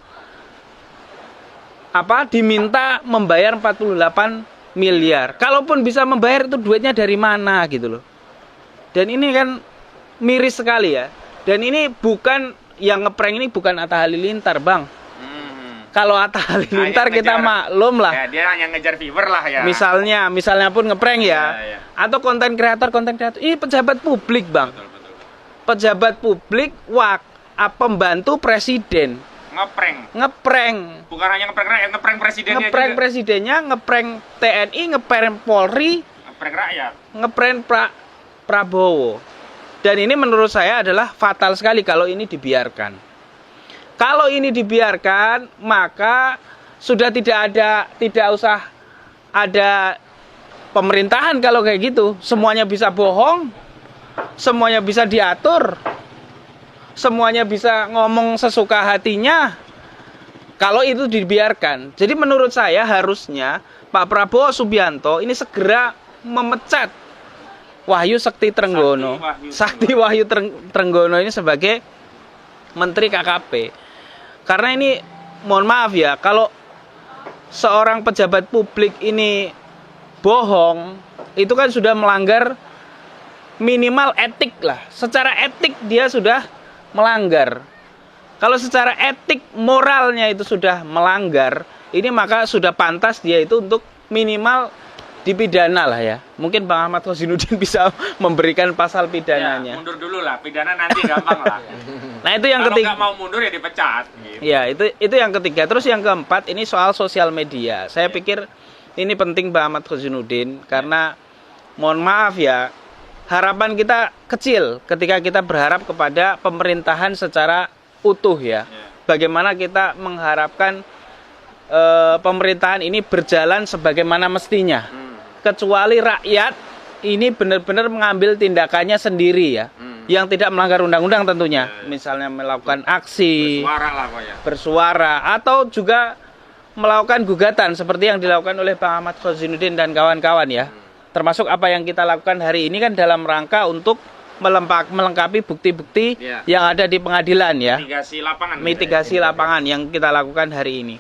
diminta membayar 48 miliar. Kalaupun bisa membayar itu duitnya dari mana gitu loh. Dan ini kan miris sekali ya. Dan ini bukan yang ngeprank ini bukan Atta Halilintar, Bang. Kalau Atta Halilintar kita maklum lah. Ya, dia hanya ngejar viewer lah ya. Misalnya pun ngeprank ya. Ya. Atau konten kreator. Ini pejabat publik, Bang. Betul. Pejabat publik, pembantu presiden. Ngeprank. Bukan hanya ngeprank presidennya Ngeprank juga. presidennya, ngeprank TNI, ngeprank Polri, Ngeprank rakyat. ngeprank Prabowo. Dan ini menurut saya adalah fatal sekali kalau ini dibiarkan. Kalau ini dibiarkan, maka sudah tidak usah ada pemerintahan kalau kayak gitu. Semuanya bisa bohong, semuanya bisa diatur, semuanya bisa ngomong sesuka hatinya. Kalau itu dibiarkan. Jadi menurut saya harusnya Pak Prabowo Subianto ini segera memecat Wahyu Sakti Trenggono. Sakti Wahyu Trenggono ini sebagai Menteri KKP. Karena ini, mohon maaf ya, kalau seorang pejabat publik ini bohong, itu kan sudah melanggar minimal etik lah. Secara etik dia sudah melanggar. Kalau secara etik moralnya itu sudah melanggar, ini maka sudah pantas dia itu untuk minimal dipidana lah ya. Mungkin Bang Ahmad Khosinuddin bisa memberikan pasal pidananya. Ya, mundur dulu lah, pidana nanti gampang lah. Nah itu yang Kalau ketiga. nggak mau mundur ya dipecat. Gitu. Ya itu yang ketiga. Terus yang keempat ini soal sosial media. Saya pikir ini penting Bang Ahmad Khosinuddin karena mohon maaf ya, harapan kita kecil ketika kita berharap kepada pemerintahan secara utuh ya. Bagaimana kita mengharapkan pemerintahan ini berjalan sebagaimana mestinya. Kecuali rakyat ini benar-benar mengambil tindakannya sendiri ya. Yang tidak melanggar undang-undang tentunya. Misalnya melakukan aksi, bersuara atau juga melakukan gugatan seperti yang dilakukan oleh Bang Ahmad Khozinuddin dan kawan-kawan ya. Termasuk apa yang kita lakukan hari ini kan dalam rangka untuk melengkapi bukti-bukti yang ada di pengadilan ya. Mitigasi lapangan yang kita lakukan hari ini.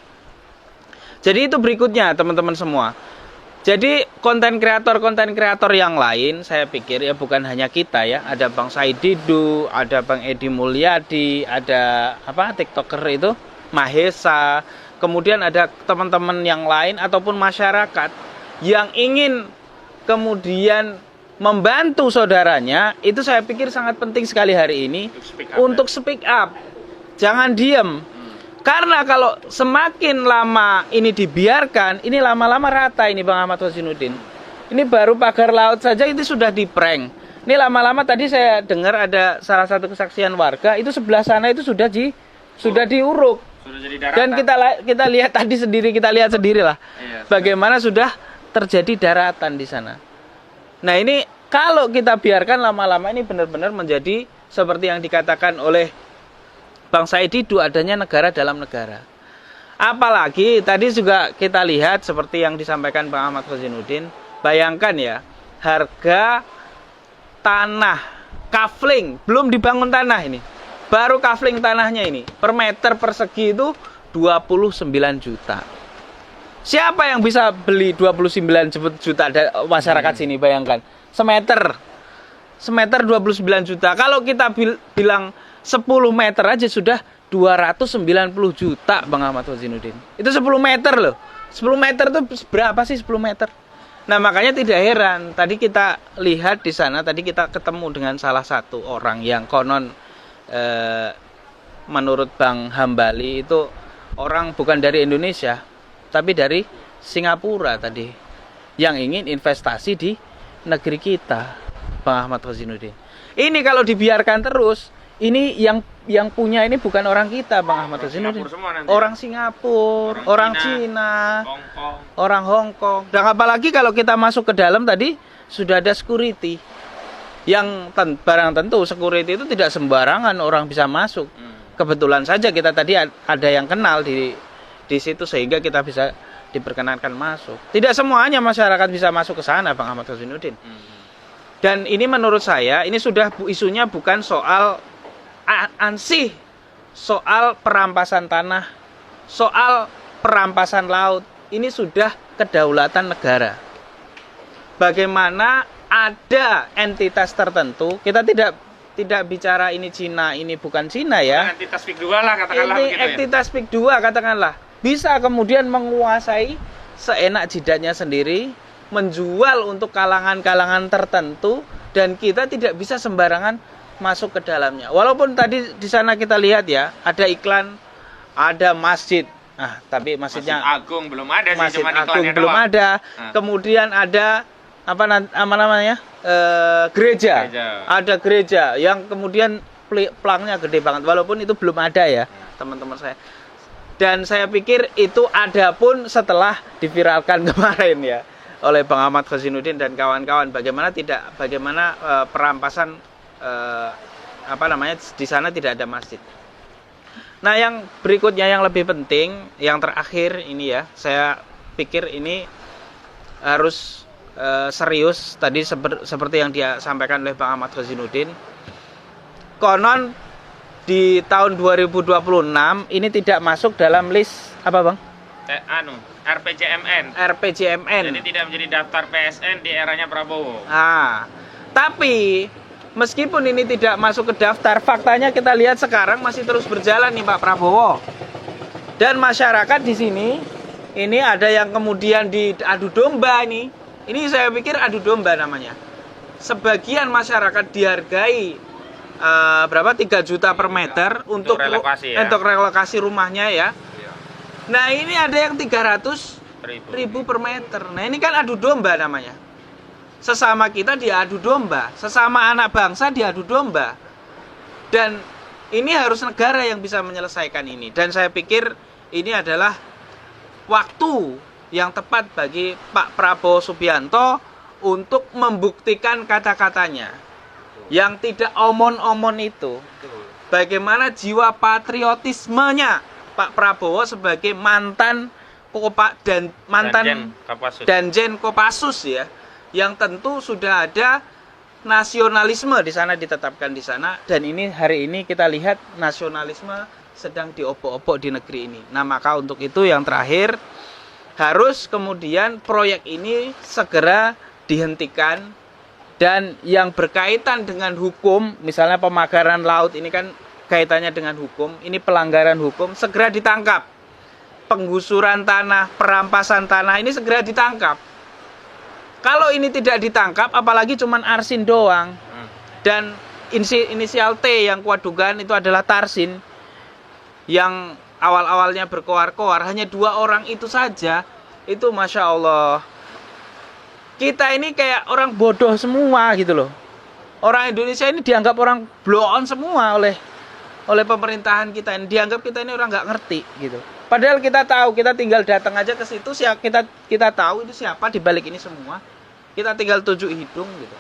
Jadi itu berikutnya teman-teman semua. Jadi konten kreator yang lain saya pikir ya bukan hanya kita ya. Ada Bang Said Didu, ada Bang Edi Mulyadi, ada TikToker itu Mahesa. Kemudian ada teman-teman yang lain ataupun masyarakat yang ingin kemudian membantu saudaranya, itu saya pikir sangat penting sekali hari ini untuk speak up. Jangan diem. Karena kalau semakin lama ini dibiarkan, ini lama-lama rata ini Bang Ahmad Khozinuddin. Ini baru pagar laut saja itu sudah di-prank. Ini lama-lama tadi saya dengar ada salah satu kesaksian warga, itu sebelah sana itu sudah diuruk. Dan kita lihat tadi sendiri, kita lihat sendirilah bagaimana sudah terjadi daratan di sana. Nah ini kalau kita biarkan lama-lama ini benar-benar menjadi seperti yang dikatakan oleh Bang Said Didu, adanya negara dalam negara. Apalagi tadi juga kita lihat seperti yang disampaikan Bang Ahmad Khozinuddin. Bayangkan ya, harga tanah kafling, belum dibangun tanah ini. Baru kafling tanahnya ini per meter persegi itu 29 juta. Siapa yang bisa beli 29 juta masyarakat sini, bayangkan. Semeter 29 juta. Kalau kita bilang 10 meter aja sudah 290 juta Bang Ahmad Khozinuddin. Itu 10 meter loh. 10 meter itu berapa sih 10 meter? Nah makanya tidak heran. Tadi kita lihat di sana, tadi kita ketemu dengan salah satu orang yang konon menurut Bang Hambali itu orang bukan dari Indonesia tapi dari Singapura tadi yang ingin investasi di negeri kita, Bang Ahmad Khozinuddin. Ini kalau dibiarkan terus, ini yang punya ini bukan orang kita, Bang Ahmad Khozinuddin. Orang Singapura, orang Cina, orang Hong Kong. Dan apalagi kalau kita masuk ke dalam tadi sudah ada security. Yang barang tentu security itu tidak sembarangan orang bisa masuk. Kebetulan saja kita tadi ada yang kenal di situ sehingga kita bisa diperkenankan masuk. Tidak semuanya masyarakat bisa masuk ke sana, Bang Ahmad Khozinuddin. Dan ini menurut saya ini sudah isunya bukan soal ansih, soal perampasan tanah, soal perampasan laut. Ini sudah kedaulatan negara. Bagaimana ada entitas tertentu, kita tidak bicara ini Cina, ini bukan Cina ya. Entitas PIK 2 lah katakanlah. Ini entitas PIK 2 katakanlah. Bisa kemudian menguasai seenak jidatnya sendiri, menjual untuk kalangan-kalangan tertentu, dan kita tidak bisa sembarangan masuk ke dalamnya. Walaupun tadi di sana kita lihat ya, ada iklan, ada masjid. Nah, tapi masjidnya Masjid Agung belum ada sih, Masjid cuma Agung iklannya belum doang. ada. Kemudian ada apa namanya? Gereja. Ada gereja yang kemudian plangnya gede banget, walaupun itu belum ada ya, teman-teman saya. Dan saya pikir itu ada pun setelah diviralkan kemarin ya oleh Bang Ahmad Khozinuddin dan kawan-kawan. Bagaimana perampasan di sana tidak ada masjid. Nah, yang berikutnya yang lebih penting, yang terakhir ini ya, saya pikir ini harus serius. Tadi seperti yang dia sampaikan oleh Bang Ahmad Khozinuddin. Konon di tahun 2026 ini tidak masuk dalam list apa, Bang? RPJMN. Jadi tidak menjadi daftar PSN di eranya Prabowo. Tapi meskipun ini tidak masuk ke daftar, faktanya kita lihat sekarang masih terus berjalan nih Pak Prabowo. Dan masyarakat di sini ini ada yang kemudian diadu domba ini. Ini saya pikir adu domba namanya. Sebagian masyarakat dihargai berapa 3 juta per meter untuk relokasi rumahnya ya. Nah, ini ada yang 300.000 per meter. Nah, ini kan adu domba namanya. Sesama kita diadu domba, sesama anak bangsa diadu domba. Dan Ini harus negara yang bisa menyelesaikan ini. Dan saya pikir ini adalah waktu yang tepat bagi Pak Prabowo Subianto untuk membuktikan kata-katanya yang tidak omon-omon itu. Bagaimana jiwa patriotismenya Pak Prabowo sebagai mantan Danjen Kopassus ya, yang tentu sudah ada nasionalisme di sana, ditetapkan di sana, dan ini hari ini kita lihat nasionalisme sedang diopok-opok di negeri ini. Nah, maka untuk itu yang terakhir harus kemudian proyek ini segera dihentikan, dan yang berkaitan dengan hukum, misalnya pemagaran laut ini kan kaitannya dengan hukum, ini pelanggaran hukum, segera ditangkap. Penggusuran tanah, perampasan tanah ini segera ditangkap. Kalau ini tidak ditangkap, apalagi cuman Arsin doang, dan inisial T yang kuat dugaan itu adalah Tarsin, yang awal-awalnya berkoar-koar, hanya 2 orang itu saja, itu Masya Allah. Kita ini kayak orang bodoh semua gitu loh. Orang Indonesia ini dianggap orang blow on semua oleh pemerintahan kita ini. Dianggap kita ini orang nggak ngerti gitu. Padahal kita tahu, kita tinggal datang aja ke situ, kita tahu itu siapa di balik ini semua. Kita tinggal tunjuk hidung gitu.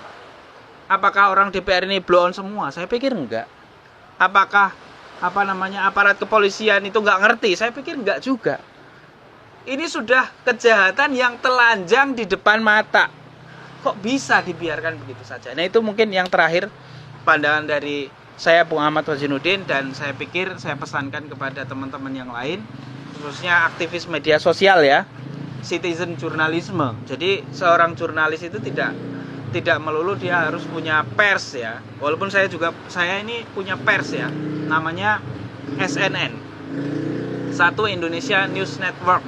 Apakah orang DPR ini blow on semua? Saya pikir enggak. Apakah aparat kepolisian itu nggak ngerti? Saya pikir enggak juga. Ini sudah kejahatan yang telanjang di depan mata. Kok bisa dibiarkan begitu saja? Nah, itu mungkin yang terakhir pandangan dari saya, Bung Ahmad Wazinuddin, dan saya pikir saya pesankan kepada teman-teman yang lain, khususnya aktivis media sosial ya, citizen jurnalisme. Jadi seorang jurnalis itu tidak melulu dia harus punya pers ya. Walaupun saya ini punya pers ya, namanya SNN, Satu Indonesia News Network,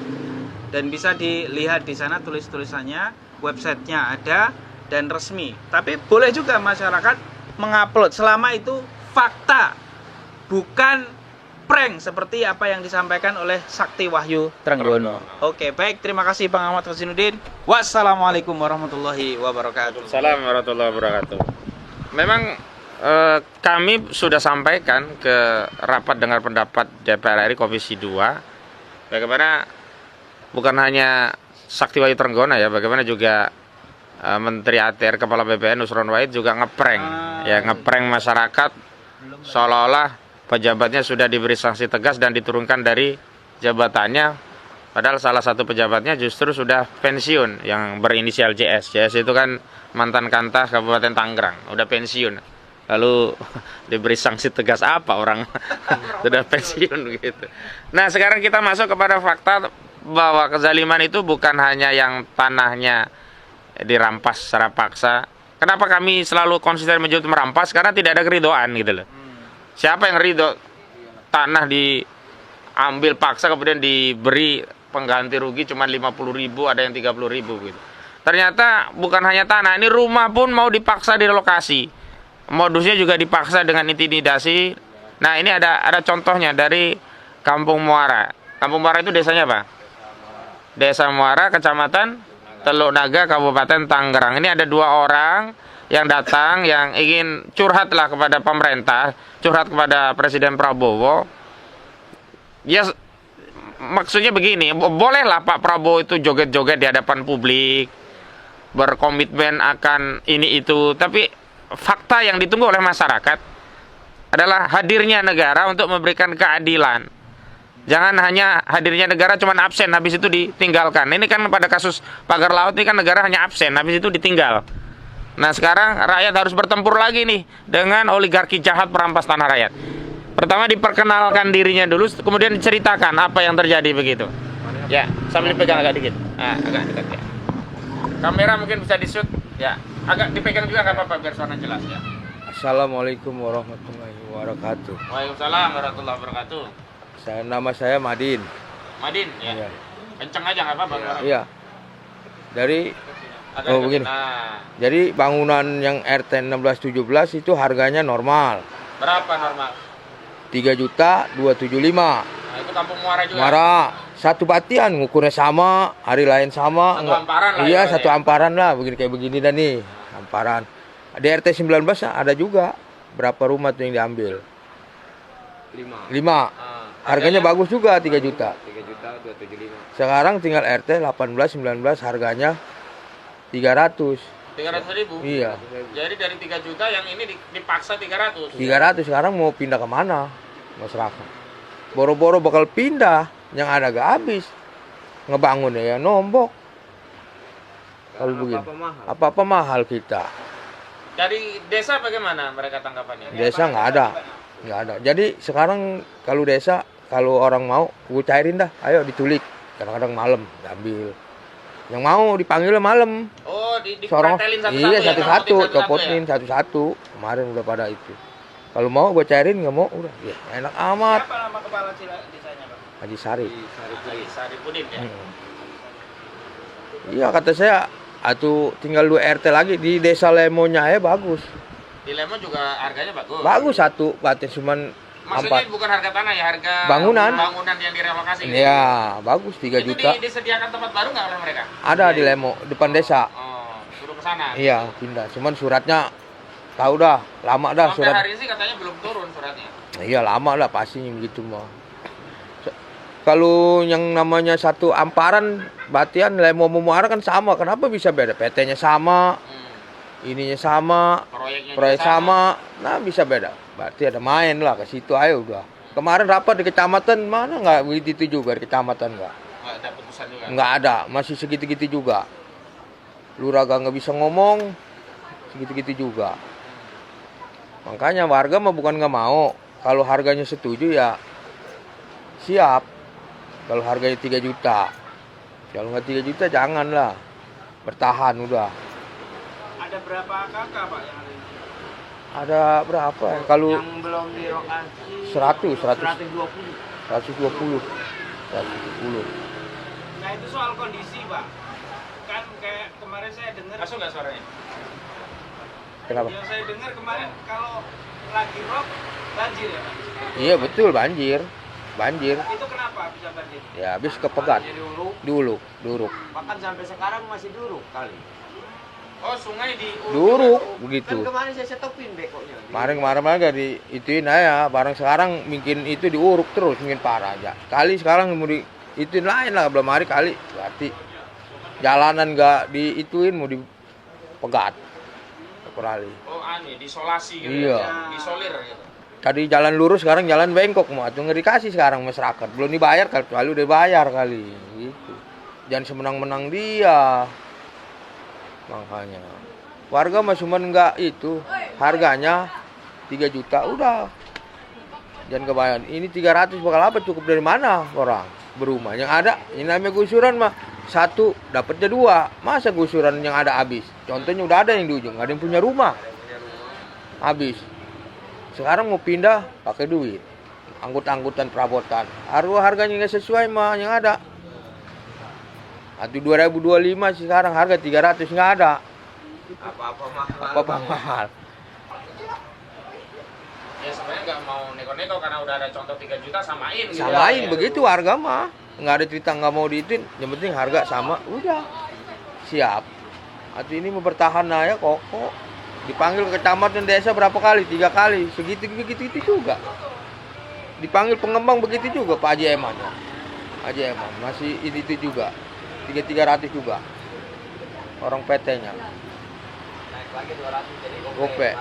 dan bisa dilihat di sana tulis-tulisannya, websitenya ada dan resmi. Tapi boleh juga masyarakat mengupload selama itu fakta, bukan prank seperti apa yang disampaikan oleh Sakti Wahyu Trenggono. Oke, baik, terima kasih Bang Ahmad Wazinuddin. Wassalamualaikum warahmatullahi wabarakatuh. Assalamualaikum warahmatullahi wabarakatuh. Memang kami sudah sampaikan ke rapat dengar pendapat DPR RI Komisi 2 bagaimana bukan hanya Sakti Wahyu Trenggono ya, bagaimana juga Menteri ATR Kepala BPN Nusron Wahid juga ngeprank masyarakat, seolah-olah pejabatnya sudah diberi sanksi tegas dan diturunkan dari jabatannya, padahal salah satu pejabatnya justru sudah pensiun yang berinisial JS. JS itu kan mantan Kantah Kabupaten Tangerang, udah pensiun. Lalu diberi sanksi tegas apa orang sudah pensiun gitu. Nah, sekarang kita masuk kepada fakta bahwa kezaliman itu bukan hanya yang tanahnya dirampas secara paksa. Kenapa kami selalu konsisten menyebut merampas? Karena tidak ada keridoan gitu loh. Siapa yang ridho tanah diambil paksa kemudian diberi pengganti rugi cuma 50.000, ada yang 30.000 gitu. Ternyata bukan hanya tanah, ini rumah pun mau dipaksa direlokasi. Modusnya juga dipaksa dengan intimidasi. Nah, ini ada contohnya dari Kampung Muara. Kampung Muara itu desanya apa? Desa Muara, Kecamatan Teluk Naga, Kabupaten Tangerang. Ini ada 2 orang yang datang yang ingin curhatlah kepada pemerintah, curhat kepada Presiden Prabowo. Ya, maksudnya begini, bolehlah Pak Prabowo itu joget-joget di hadapan publik, berkomitmen akan ini itu, tapi fakta yang ditunggu oleh masyarakat adalah hadirnya negara untuk memberikan keadilan. Jangan hanya hadirnya negara cuma absen, habis itu ditinggalkan. Ini kan pada kasus pagar laut ini kan negara hanya absen, habis itu ditinggal. Nah, sekarang rakyat harus bertempur lagi nih dengan oligarki jahat perampas tanah rakyat. Pertama diperkenalkan dirinya dulu, kemudian diceritakan apa yang terjadi begitu. Ya, sambil dipegang agak dikit. Nah, agak dekat ya. Kamera mungkin bisa di-shoot. Ya, agak dipegang juga nggak apa-apa biar suara jelas ya. Assalamualaikum warahmatullahi wabarakatuh. Waalaikumsalam warahmatullahi wabarakatuh. Nama saya Madin. Madin, ya. Iya. Kenceng aja nggak apa-apa. Iya. Dari begini. Nah, Jadi bangunan yang RT 1617 itu harganya normal. berapa normal? 3.275.000. Nah, itu Kampung Muara juga. Muara satu batian, ngukurnya sama, hari lain sama. Satu amparan lah. Iya, ya, satu amparan lah, begini kayak begini dah nih, amparan. Di RT 19 ada juga berapa rumah tuh yang diambil. 5. Harganya bagus juga 3 juta. 3.275. Sekarang tinggal RT 18 19 harganya 300. 300.000. Iya. Jadi dari 3 juta yang ini dipaksa 300. 300 sekarang mau pindah kemana masyarakat? Boro-boro bakal pindah, yang ada gak habis. Ngebangunnya ya nombok. Kalau begini, apa-apa mahal kita. Dari desa bagaimana mereka tanggapannya? Desa nggak ada. Jadi sekarang kalau desa, kalau orang mau, gue cairin dah, ayo diculik. Kadang-kadang malam diambil. Yang mau dipanggilnya malam. Oh, Sorong, dipretelin satu-satu iya ya? satu-satu, Ngikutin copotin satu-satu. Kemarin udah pada itu. Kalau mau gue cairin, nggak mau, udah. Ya, enak amat. Siapa nama kepala desanya, Pak? Haji Sarip. Saripudin ya. Iya kata saya, atuh tinggal 2 RT lagi di desa Lemonya ya bagus. Di Lemon juga harganya bagus. Bagus satu, batin cuman Maksudnya 4. bukan harga tanah ya, harga Bangunan yang direlokasi. Iya, bagus 3 Itu juta. disediakan tempat baru nggak oleh mereka? Ada di Lemo, depan desa. Oh, suruh ke sana. Iya, pindah. Cuman suratnya tahu dah, lama dah Sampai surat. hari ini sih katanya belum turun suratnya. Iya, lama lah pastinya begitu mah. Kalau yang namanya satu Amparan, Batian, Lemo Muara kan sama. Kenapa bisa beda? PT-nya sama, ininya sama, Proyeknya proyek juga sama. Nah, bisa beda. Berarti ada main lah ke situ ayo udah. Kemarin rapat di kecamatan mana nggak begitu juga di kecamatan nggak ada putusan juga. nggak ada, masih segitu-gitu juga. Lurah nggak bisa ngomong, segitu-gitu juga. Makanya warga mah bukan nggak mau, kalau harganya setuju ya siap. Kalau harganya 3 juta, kalau nggak 3 juta janganlah, bertahan udah. Ada berapa kakak, Pak, yang ada? Ada berapa ya? Kalau Yang belum direlokasi 100. 120. 120. Nah, itu soal kondisi, Pak. Kan kayak kemarin saya dengar, Masuk nggak suaranya? Kenapa? yang saya dengar kemarin kalau lagi rob banjir ya, Pak. Iya betul, banjir. Itu kenapa bisa banjir? Ya habis kepegat. Duruk. Bahkan sampai sekarang masih duruk kali. Oh, sungai di Duruk Kan begitu. kemarin saya setopin bekonya. Kemarin agak di ituin aja, barang sekarang mungkin itu diuruk terus, mungkin parah aja. Kali sekarang mau di ituin lain lah, belum hari kali. Berarti jalanan nggak diituin, mau dipegat. Kali. Oh, disolasi gitu. Iya. Ya. Disolir gitu. Tadi jalan lurus, sekarang jalan bengkok, mau tuh nggak dikasih sekarang masyarakat. Belum dibayar, kali udah bayar kali. Gitu. Jangan semenang-menang dia. Makanya warga mah cuman nggak itu, harganya 3 juta udah. Jangan kebayang, ini 300 bakal apa, cukup dari mana orang berumah. Yang ada, ini namanya gusuran mah, 1 dapatnya 2. Masa gusuran yang ada habis? Contohnya udah ada yang di ujung, ada yang punya rumah habis. Sekarang mau pindah pakai duit, angkut-angkutan perabotan, harganya nggak sesuai mah yang ada. Atau 2025 sih sekarang harga 300 nggak ada. Apa-apa mahal. Ya sebenarnya nggak mau neko-neko karena udah ada contoh 3 juta samain gitu. Samain ya. begitu harga mah. Nggak ada cerita nggak mau diitin, yang penting harga sama, udah. Siap. Atau ini mau bertahan aja kok. Dipanggil ke kecamatan desa berapa kali? 3 kali. Segitu begitu juga. Dipanggil pengembang begitu juga Pak Haji Eman. Haji Eman masih itu juga. 300 juga. Orang PT-nya. Naik lagi 200 jadi Gope.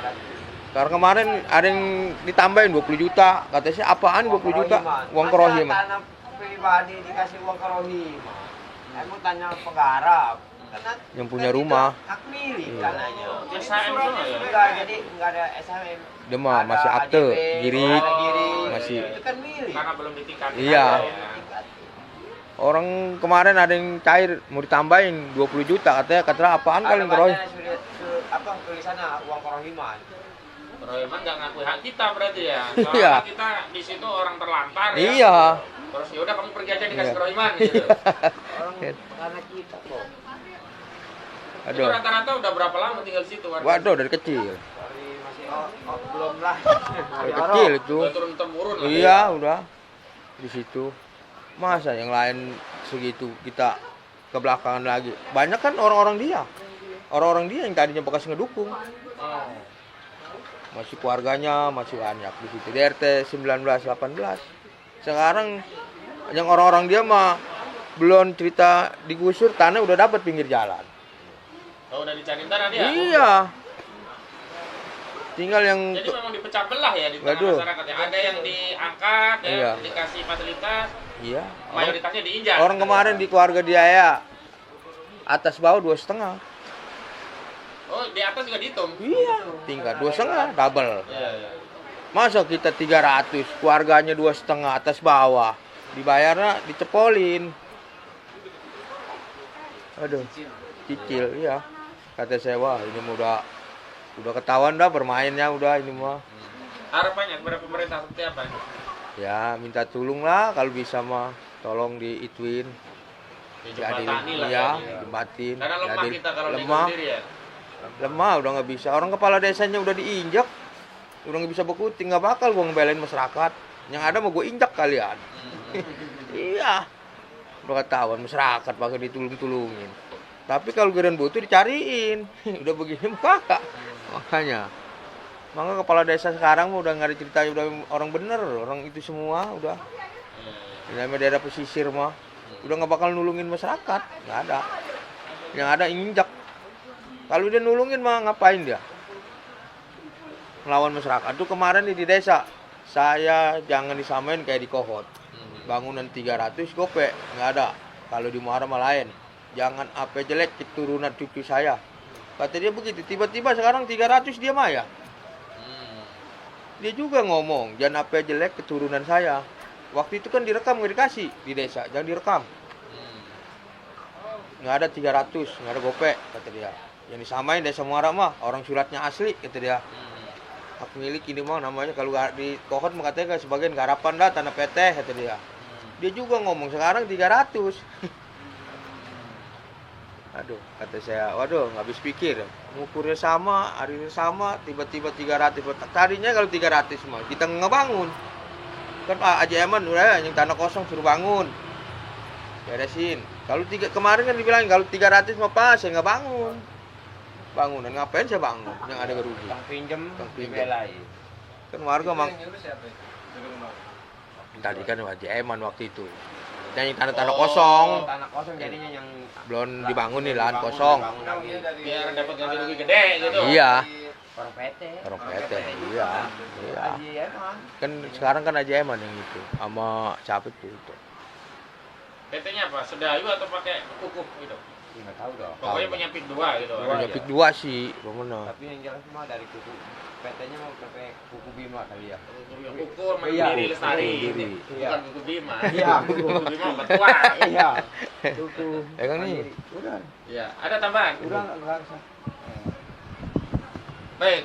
Karena kemarin ada yang ditambahin 20 juta. Katanya sih apaan 20 juta? Uang kerohim. Tanah pribadi dikasih uang kerohim. Saya mau tanya penggarap. Karena Yang punya rumah. hak milik Iya. tanahnya. Ya, SHM semua ya? Enggak, jadi enggak ada SHM. Dia mah Ada masih akte, AJB, girik, ada girik. masih. Itu kan milik. Karena belum ditingkatin. Iya. aja ya. Orang kemarin ada yang cair mau ditambahin 20 juta katanya apaan kali yang kerohim. Apa tulisannya uang kerohiman. Kerohiman nggak ngakui hak kita berarti ya. Iya. Soalnya kita di situ orang terlantar ya. Iya. Terus ya udah kamu pergi aja dikasih Iya. kerohiman gitu. Orang karena kita kok. Itu Aduh. rata-rata udah berapa lama tinggal di situ warga? Waduh dari kecil. Dari masih belum lah. Dari kecil itu. Udah turun temurun lah. Iya, udah di situ. Masa yang lain segitu kita ke belakangan lagi. Banyak kan orang-orang dia. Orang-orang dia yang tadinya bekas ngedukung. Oh. masih keluarganya masih banyak di situ di RT 19 18. Sekarang yang orang-orang dia mah belum cerita digusur tanah udah dapat pinggir jalan. Oh, udah dicari tanah dia. Iya. Tinggal yang Jadi memang dipecah belah ya di tengah Waduh. masyarakat ya. Ada yang diangkat ya, Iya. dikasih fasilitas, iya. mayoritasnya diinjak. Orang kemarin di keluarga dia ya atas bawah 2,5. Oh, di atas juga dihitung. Iya, tingkat 2,5 double. Iya, iya. Masa kita 300, keluarganya 2,5 atas bawah, dibayarnya dicepolin. Aduh, cicil, iya. Kata saya, wah ini mah udah ketahuan dah bermainnya udah ini mah. Harapannya kepada pemerintah seperti apa? Ya minta tolong lah kalau bisa mah, tolong diituin. Dijembatani lah ya, ya. jembatin. Karena lemah Jadi kita kalau lemah, sendiri ya. lemah udah nggak bisa. Orang kepala desanya udah diinjak, udah nggak bisa berkutik, nggak bakal gua ngebelain masyarakat. Yang ada mau gue injak kalian. Iya, udah ketahuan masyarakat pakai ditulung-tulungin. Tapi kalau giliran butuh dicariin, udah begini mah kakak. Makanya kepala desa sekarang mah udah nggak ada ceritanya, udah orang bener, orang itu semua udah. Di daerah pesisir mah udah nggak bakal nulungin masyarakat, nggak ada. Yang ada injak. Kalau dia nulungin mah ngapain dia? Melawan masyarakat. Tuh kemarin di desa, saya jangan disamain kayak di Kohot. Bangunan 300 gope, nggak ada. Kalau di Muara mah lain. Jangan apa jelek keturunan cucu saya. Kata dia begitu. Tiba-tiba sekarang 300 dia mah ya. Dia juga ngomong, jangan apa jelek keturunan saya. Waktu itu kan direkam nggak dikasih di desa, jangan direkam. Nggak ada 300, nggak ada gope, kata dia. Yang disamain desa Muara mah orang suratnya asli, kata dia. Hak milik ini mah namanya kalau di Kohot mah katanya sebagian garapan dah tanah PT, kata dia. Dia juga ngomong sekarang 300. Aduh, kata saya, waduh, nggak habis pikir. Ngukurnya sama, harinya sama, tiba-tiba 300. Tadinya kalau 300 mah kita ngebangun. Kan Pak Haji Eman udah yang tanah kosong suruh bangun. Beresin. Kalau kemarin kan dibilang kalau 300 mah pas, saya nggak bangun. Bangunan ngapain saya bangun? Yang ada rugi. Kang pinjem, Kang pinjem. dibelain. Kan warga mang. Tadi kan Haji Eman waktu itu. Yang tanah-tanah kosong. Tanah kosong jadinya yang Belum dibangun nih lahan kosong. Biar dapat ganti rugi gede gitu. Iya. orang PT. Orang PT. Iya. Iya. Haji Eman. Kan sekarang kan Haji Eman yang itu sama siapa itu. PT-nya apa? Sedayu atau pakai kukuh gitu? Nggak tahu dong. Pokoknya punya pik 2 gitu. Punya pik 2 sih, mana? Tapi yang jelas mah dari kuku PT-nya mau pakai kuku Bima kali ya. Kukuh Iya, Mandiri Lestari. Mandiri. Bukan kukuh Bima. Iya. Kukuh Bima betua. Iya. Kuku. Kan nih. Udah. Iya, ada tambahan? Udah enggak usah. Baik.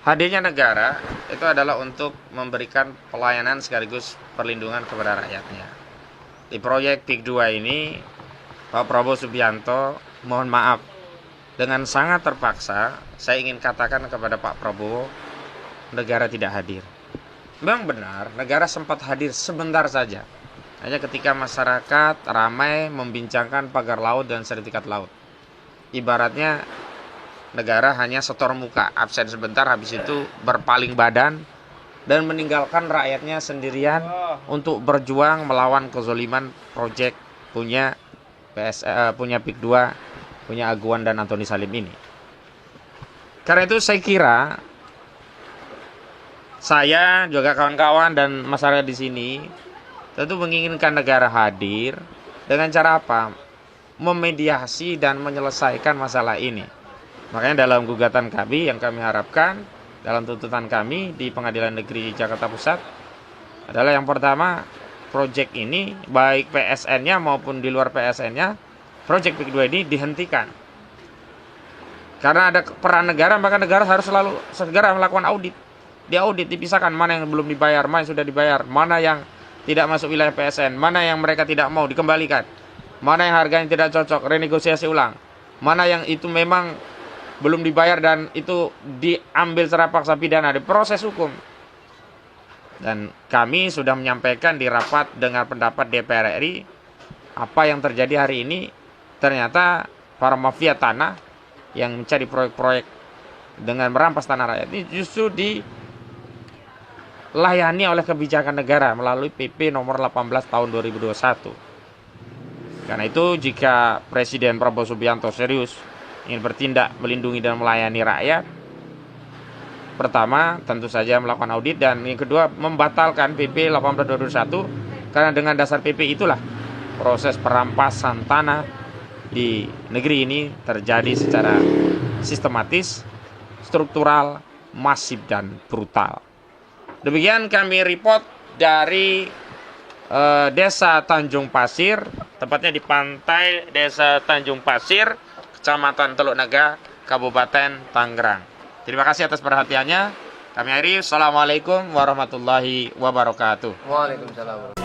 Hadirnya negara itu adalah untuk memberikan pelayanan sekaligus perlindungan kepada rakyatnya. Di proyek PIK 2 ini, Pak Prabowo Subianto, mohon maaf, dengan sangat terpaksa, saya ingin katakan kepada Pak Prabowo, negara tidak hadir. Memang benar, negara sempat hadir sebentar saja. Hanya ketika masyarakat ramai membincangkan pagar laut dan sertifikat laut. Ibaratnya, negara hanya setor muka, absen sebentar, habis itu berpaling badan dan meninggalkan rakyatnya sendirian untuk berjuang melawan kezoliman proyek punya punya PIK 2, punya Aguan dan Antoni Salim ini. Karena itu saya kira saya juga kawan-kawan dan masyarakat di sini tentu menginginkan negara hadir dengan cara apa? Memediasi dan menyelesaikan masalah ini. Makanya dalam gugatan kami yang kami harapkan dalam tuntutan kami di Pengadilan Negeri Jakarta Pusat adalah yang pertama, proyek ini baik PSN-nya maupun di luar PSN-nya, proyek PIK 2 ini dihentikan. Karena ada peran negara, maka negara harus selalu segera melakukan audit. Diaudit, dipisahkan mana yang belum dibayar, mana yang sudah dibayar, mana yang tidak masuk wilayah PSN, mana yang mereka tidak mau dikembalikan, mana yang harganya tidak cocok, renegosiasi ulang, mana yang itu memang belum dibayar dan itu diambil secara paksa pidana, di proses hukum. Dan kami sudah menyampaikan di rapat dengar pendapat DPR RI apa yang terjadi hari ini. Ternyata para mafia tanah yang mencari proyek-proyek dengan merampas tanah rakyat ini justru dilayani oleh kebijakan negara melalui PP nomor 18 tahun 2021. Karena itu jika Presiden Prabowo Subianto serius ingin bertindak melindungi dan melayani rakyat, pertama tentu saja melakukan audit, dan yang kedua membatalkan PP 18 2021, karena dengan dasar PP itulah proses perampasan tanah di negeri ini terjadi secara sistematis, struktural, masif, dan brutal. Demikian kami report dari Desa Tanjung Pasir, tepatnya di pantai Desa Tanjung Pasir, Kecamatan Teluk Naga, Kabupaten Tangerang. Terima kasih atas perhatiannya. Kami akhiri. Assalamualaikum warahmatullahi wabarakatuh. Waalaikumsalam.